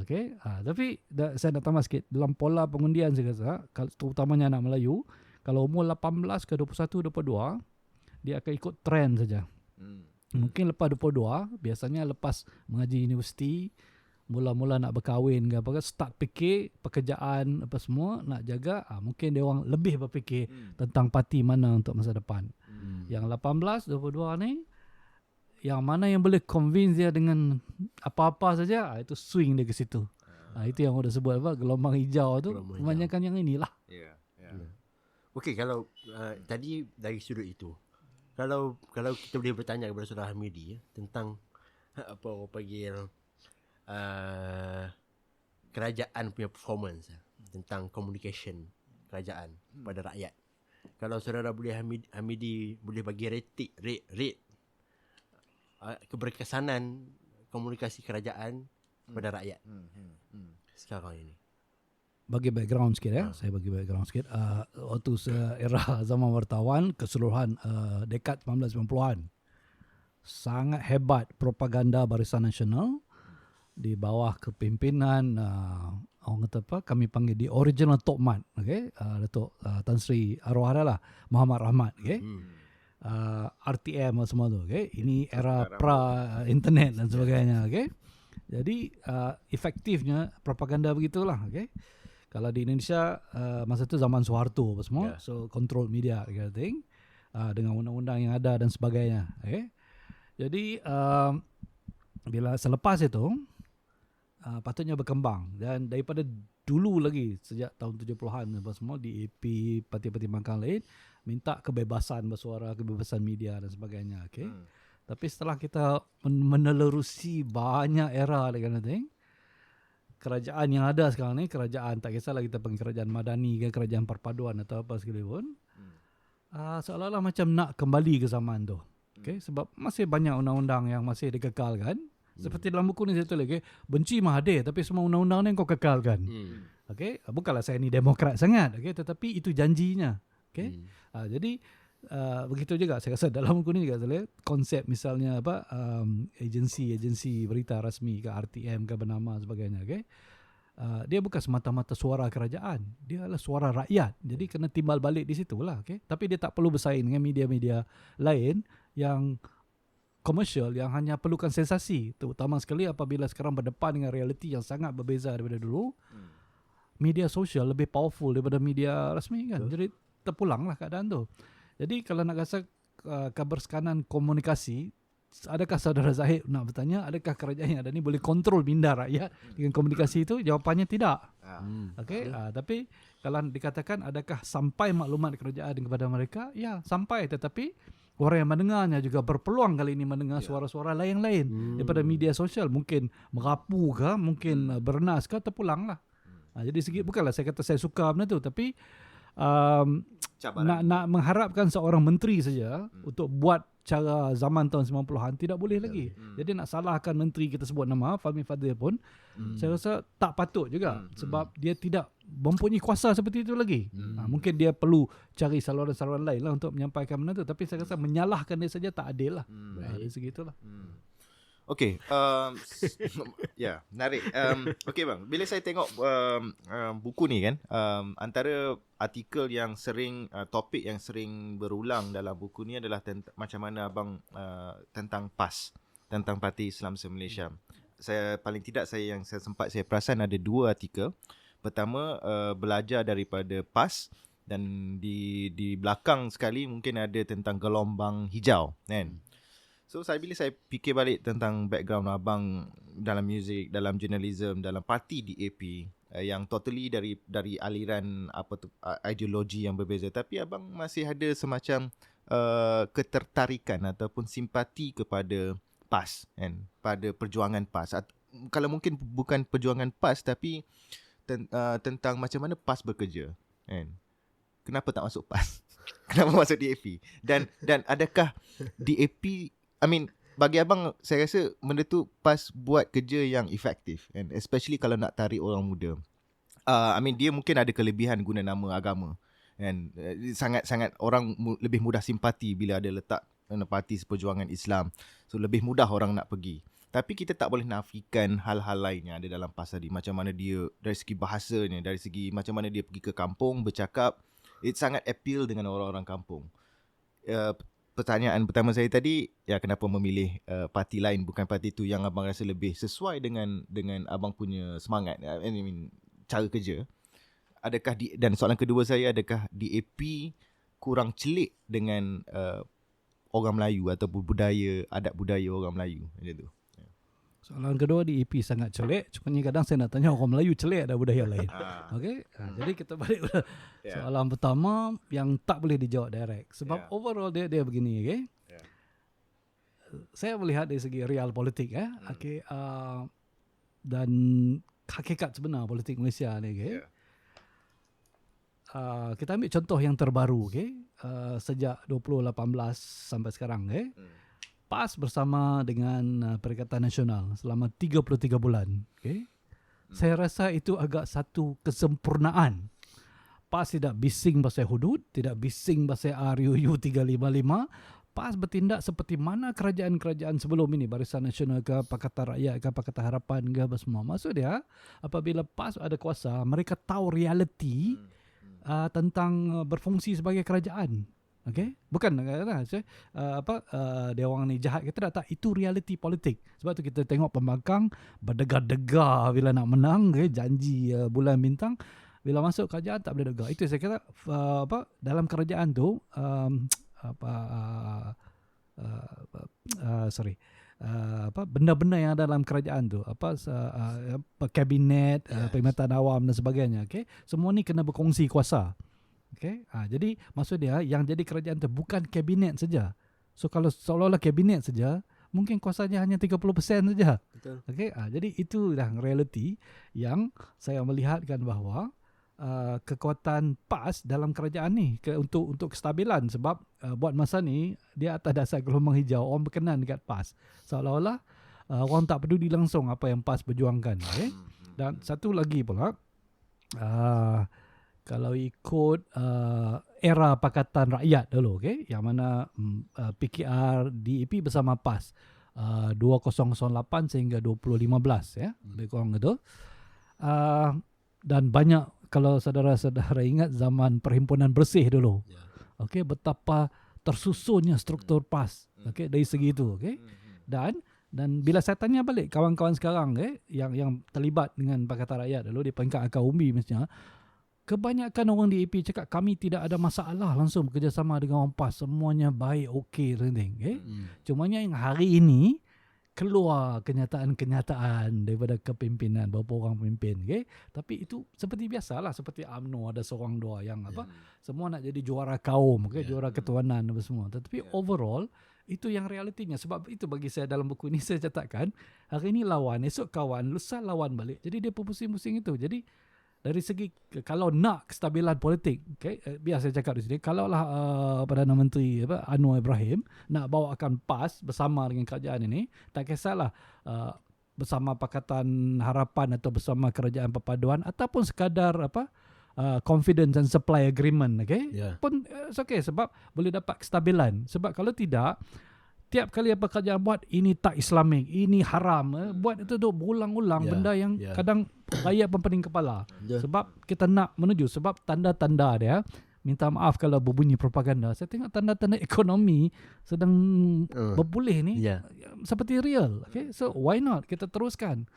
Okay. Tapi saya nak tambah sikit dalam pola pengundian saya rasa, terutamanya anak Melayu, kalau umur 18 ke 21, 22 dia akan ikut trend saja. Mungkin lepas 22, biasanya lepas mengaji universiti, mula-mula nak berkahwin ke apa, start fikir pekerjaan apa semua nak jaga, mungkin dia orang lebih berfikir tentang parti mana untuk masa depan. Yang 18, 22 ni, yang mana yang boleh convince dia dengan apa-apa saja, itu swing dia ke situ. Itu yang orang dah sebut gelombang hijau tu, kebanyakan yang inilah. Okey, kalau tadi dari sudut itu, kalau kita boleh bertanya kepada Saudara Hamidi tentang apa orang panggil kerajaan punya performance, tentang communication kerajaan pada rakyat. Kalau saudara boleh Hamidi boleh bagi rate keberkesanan komunikasi kerajaan kepada rakyat sekarang ini. Bagi background sikit saya bagi background sikit. Waktu era zaman wartawan keseluruhan dekad 1990-an, sangat hebat propaganda Barisan Nasional di bawah kepimpinan orang kata apa, kami panggil di original Tok Mat, okey, Datuk Tan Sri Arwah lah Muhammad Rahmat, okey. RTM semua tu, okey. Ini era pra internet dan sebagainya, okey. Jadi efektifnya propaganda begitulah, okey. Kalau di Indonesia masa tu zaman Soeharto apa semua, so control media kind of thing, dengan undang-undang yang ada dan sebagainya, okey. Jadi bila selepas itu patutnya berkembang. Dan daripada dulu lagi, sejak tahun 70-an apa semua, DAP, parti-parti pembangkang lain minta kebebasan bersuara, kebebasan media dan sebagainya. Okay? Tapi setelah kita menelurusi banyak era dengan kerajaan yang ada sekarang ni, kerajaan tak kisahlah kita panggil kerajaan madani ke kerajaan perpaduan atau apa sekalipun, seolah-olah macam nak kembali ke zaman tu. Okay? Sebab masih banyak undang-undang yang masih dikekalkan. Seperti dalam buku ni saya tulis, okay? Benci mah ada, tapi semua undang-undang ni kau kekalkan. Okay? Bukanlah saya ni demokrat sangat, okay? Tetapi itu janjinya. Okay? Jadi begitu juga saya rasa dalam buku ni juga saya konsep misalnya apa agensi berita rasmi ke RTM ke bernama sebagainya, okay? Dia bukan semata-mata suara kerajaan, dia adalah suara rakyat. Jadi kena timbal balik di situlah, okay? Tapi dia tak perlu bersaing dengan media-media lain yang komersial yang hanya perlukan sensasi, terutama sekali apabila sekarang berdepan dengan realiti yang sangat berbeza daripada dulu. Media sosial lebih powerful daripada media rasmi kan. Jadi terpulanglah keadaan tu. Jadi kalau nak rasa kebersekanan komunikasi, adakah saudara Zahid nak bertanya, adakah kerajaan yang ada ni boleh kontrol minda rakyat dengan komunikasi itu? Jawapannya tidak. Okay? Tapi kalau dikatakan adakah sampai maklumat kerajaan kepada mereka? Ya, sampai. Tetapi orang yang mendengarnya juga berpeluang kali ini mendengar suara-suara lain-lain daripada media sosial. Mungkin merapu ke, mungkin bernas ke, terpulanglah. Jadi segi, bukanlah saya kata saya suka benda tu, tapi nak mengharapkan seorang menteri saja untuk buat cara zaman tahun 90-an tidak boleh lagi. Jadi nak salahkan menteri kita sebut nama Fahmi Fadzil pun saya rasa tak patut juga, sebab dia tidak mempunyai kuasa seperti itu lagi. Mungkin dia perlu cari saluran-saluran lain lah untuk menyampaikan benda tu, tapi saya rasa menyalahkan dia saja tak adil lah. Jadi segitulah. Okay, menarik. Okay bang, bila saya tengok buku ni kan, antara artikel yang sering, topik yang sering berulang dalam buku ni adalah macam mana abang tentang PAS, tentang Parti Islam Se-Malaysia. Saya paling tidak saya perasan ada 2 artikel. Pertama, belajar daripada PAS, dan di belakang sekali mungkin ada tentang gelombang hijau kan. So bila saya fikir balik tentang background abang dalam muzik, dalam journalism, dalam parti DAP yang totally dari aliran ideologi yang berbeza, tapi abang masih ada semacam ketertarikan ataupun simpati kepada PAS kan, pada perjuangan PAS. Kalau mungkin bukan perjuangan PAS, tapi tentang macam mana PAS bekerja kan. Kenapa tak masuk PAS? Kenapa masuk DAP? Dan adakah DAP, bagi abang, saya rasa benda tu PAS buat kerja yang efektif, and especially kalau nak tarik orang muda. Dia mungkin ada kelebihan guna nama agama, and sangat-sangat orang lebih mudah simpati bila ada letak parti perjuangan Islam. So lebih mudah orang nak pergi. Tapi kita tak boleh nafikan hal-hal lain yang ada dalam PAS tadi. Macam mana dia dari segi bahasanya, dari segi macam mana dia pergi ke kampung bercakap, it sangat appeal dengan orang-orang kampung. Pertanyaan pertama saya tadi, kenapa memilih parti lain bukan parti tu yang abang rasa lebih sesuai dengan abang punya semangat, cara kerja? Adakah dan soalan kedua saya, adakah DAP kurang celik dengan orang Melayu ataupun adat budaya orang Melayu macam tu? Soalan kedua, DAP sangat celik. Cuma kadang saya nak tanya, orang Melayu celik ada budaya lain. Okay? Jadi kita balik soalan pertama yang tak boleh dijawab direct. Sebab overall dia begini. Okay? Saya melihat dari segi real politik. Okay? Dan hakikat sebenar politik Malaysia ni. Okay? Kita ambil contoh yang terbaru. Okay? Sejak 2018 sampai sekarang. Okay? PAS bersama dengan Perikatan Nasional selama 33 bulan. Okay? Saya rasa itu agak satu kesempurnaan. PAS tidak bising pasal hudud, tidak bising pasal RUU 355. PAS bertindak seperti mana kerajaan-kerajaan sebelum ini, Barisan Nasional ke, Pakatan Rakyat ke, Pakatan Harapan ke, apa semua. Maksud dia, apabila PAS ada kuasa, mereka tahu realiti tentang berfungsi sebagai kerajaan. Okay? Bukan dia orang ni jahat, kita tak, itu realiti politik. Sebab tu kita tengok pembangkang berdegar-degar bila nak menang, janji bulan bintang, bila masuk kerajaan tak boleh degar. Itu saya kata dalam kerajaan tu benda-benda yang ada dalam kerajaan tu, kabinet, perkhidmatan awam dan sebagainya, okey, semua ni kena berkongsi kuasa. Okey, jadi maksud dia yang jadi kerajaan tu bukan kabinet saja. So kalau seolah-olah kabinet saja, mungkin kuasanya hanya 30% saja. Betul. Okey, jadi itulah realiti yang saya melihatkan bahawa kekuatan PAS dalam kerajaan ni untuk kestabilan, sebab buat masa ni dia atas dasar gelombang hijau, orang berkenan dekat PAS. Seolah-olah orang tak peduli langsung apa yang PAS perjuangkan. Okay? Dan satu lagi pula, kalau ikut era Pakatan Rakyat dulu, okay? Yang mana PKR DAP bersama PAS 2008 sehingga 2015, ya, lebih kurang itu. Dan banyak, kalau saudara-saudara ingat zaman Perhimpunan Bersih dulu, okay, betapa tersusunnya struktur PAS, okay, dari segi itu, okay? Dan bila saya tanya balik kawan-kawan sekarang, yang terlibat dengan Pakatan Rakyat dulu di peringkat akar umbi mestinya, kebanyakan orang di AP cakap kami tidak ada masalah langsung bekerjasama dengan orang PAS, semuanya baik, okey, okay? Cumanya yang hari ini keluar kenyataan-kenyataan daripada kepimpinan, beberapa orang pemimpin, okay? Tapi itu seperti biasalah, seperti UMNO ada seorang dua yang semua nak jadi juara kaum, okay? Juara ketuanan apa semua. Tetapi overall itu yang realitinya. Sebab itu bagi saya dalam buku ini saya catatkan, hari ini lawan, esok kawan, lusa lawan balik. Jadi dia berpusing-pusing itu. Jadi dari segi kalau nak kestabilan politik, okay, biar saya cakap di sini, kalaulah Perdana Menteri Anwar Ibrahim nak bawakan PAS bersama dengan kerajaan ini, tak kisahlah bersama Pakatan Harapan atau bersama Kerajaan Perpaduan ataupun sekadar confidence and supply agreement, okay? Pun okay, sebab boleh dapat kestabilan. Sebab kalau tidak, tiap kali apa kerajaan buat, ini tak Islamik, ini haram, buat itu tu berulang-ulang, benda yang kadang rakyat pun pening kepala. Sebab kita nak menuju, sebab tanda-tanda dia, minta maaf kalau berbunyi propaganda, saya tengok tanda-tanda ekonomi sedang berpulih ni seperti real. Okay? So why not kita teruskan?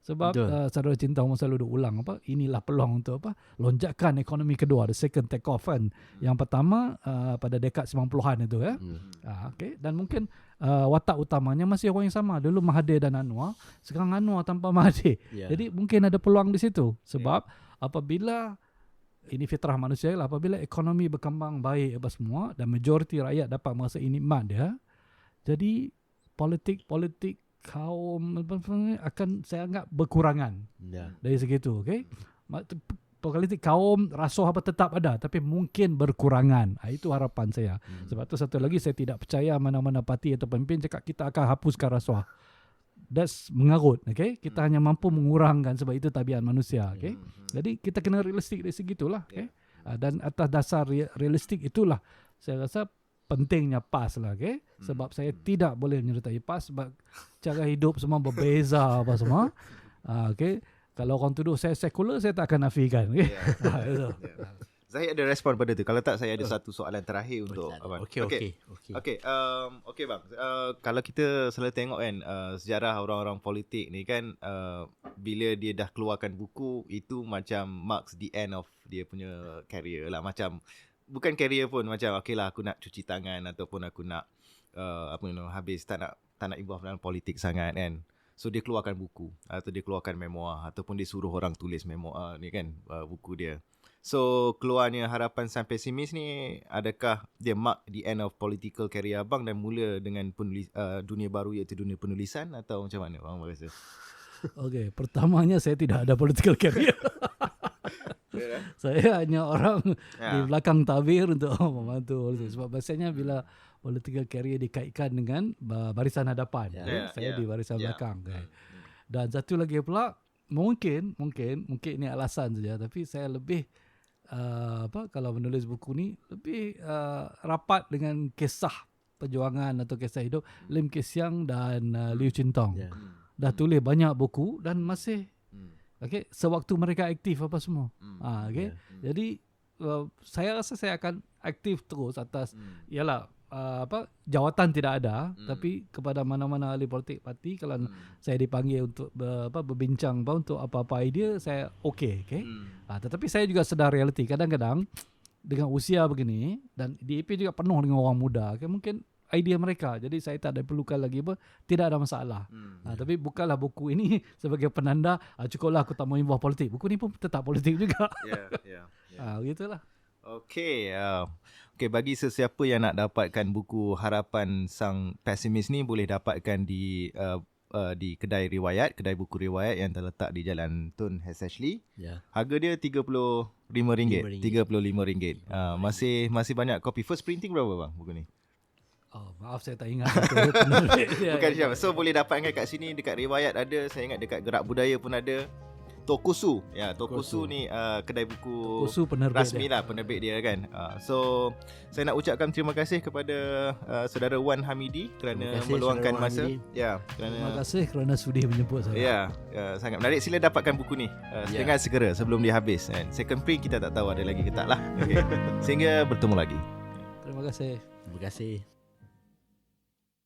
Sebab saudara cinta Umar selalu ulang inilah peluang untuk lonjakan ekonomi kedua, the second take off kan. Yang pertama pada dekad 90-an itu, ya. Okay. Dan mungkin watak utamanya masih orang yang sama. Dulu Mahathir dan Anwar, sekarang Anwar tanpa Mahathir. Jadi mungkin ada peluang di situ. Sebab apabila ini fitrah manusia lah, apabila ekonomi berkembang baik apa semua dan majoriti rakyat dapat merasa nikmat dia, jadi politik kaum akan saya anggap berkurangan dari segi itu, okay? Politik kaum rasuah tetap ada, tapi mungkin berkurangan. Itu harapan saya. Sebab tu satu lagi, saya tidak percaya mana-mana parti atau pemimpin cakap kita akan hapuskan rasuah. That's mengarut, okay? Kita hanya mampu mengurangkan, sebab itu tabiat manusia, okay? Jadi kita kena realistik dari segi itulah, okay? Dan atas dasar realistik itulah saya rasa pentingnya PAS lah, okay? Sebab saya tidak boleh menyertai PAS sebab cara hidup semua berbeza apa semua. Okay? Kalau orang tuduh saya sekular, saya tak akan nafikan. Okay? Saya ada respon pada tu. Kalau tak, saya ada satu soalan terakhir untuk abang. Okey bang. Kalau kita selalu tengok kan sejarah orang-orang politik ni kan, bila dia dah keluarkan buku, itu macam marks the end of dia punya career lah. Macam bukan career pun, macam okay lah, aku nak cuci tangan ataupun aku nak habis, tak nak involve dalam politik sangat kan. So dia keluarkan buku atau dia keluarkan memoir ataupun dia suruh orang tulis memoir ni kan, buku dia. So keluarnya Harapan Sang Pesimis ni, adakah dia mark the end of political career abang dan mula dengan dunia baru iaitu dunia penulisan, atau macam mana abang rasa? Okay, pertamanya saya tidak ada political career. Saya hanya orang di belakang tabir untuk membantu. Sebab biasanya bila political career dikaitkan dengan barisan hadapan, saya di barisan belakang. Dan satu lagi pula, mungkin ini alasan saja, tapi saya lebih kalau menulis buku ni lebih rapat dengan kisah perjuangan atau kisah hidup Lim Kee Siang dan Liu Chin Tong. Dah tulis banyak buku dan masih okay, sewaktu mereka aktif apa semua. Okay. Jadi saya rasa saya akan aktif terus atas ialah jawatan tidak ada, tapi kepada mana-mana ahli politik parti, kalau saya dipanggil untuk berbincang untuk apa-apa idea, saya okay. Tetapi saya juga sedar realiti, kadang-kadang dengan usia begini dan DAP juga penuh dengan orang muda, okay, mungkin idea mereka. Jadi saya tak ada perlukan lagi apa, tidak ada masalah. Tapi bukanlah buku ini sebagai penanda cukuplah aku tak mau involve politik. Buku ni pun tetap politik juga. Begitulah. Okay, bagi sesiapa yang nak dapatkan buku Harapan Sang Pesimis ni, boleh dapatkan di kedai buku riwayat yang terletak di Jalan Tun Ashley. Harga dia RM35. RM35. Masih banyak kopi. First printing berapa bang buku ni? Maaf saya tak ingat. Bukan siapa. So boleh dapatkan kat sini, dekat riwayat ada, saya ingat dekat Gerak Budaya pun ada. Tokusu. Tokusu ni kedai buku Tokusu penerbit rasmi lah, penerbit dia kan. So saya nak ucapkan terima kasih kepada saudara Wan Hamidi kerana meluangkan masa. Terima kasih kerana sudi menjemput saya. Sangat menarik. Sila dapatkan buku ni dengan segera sebelum dia habis. Second print kita tak tahu ada lagi ke tak lah. Sehingga bertemu lagi. Terima kasih. Terima kasih.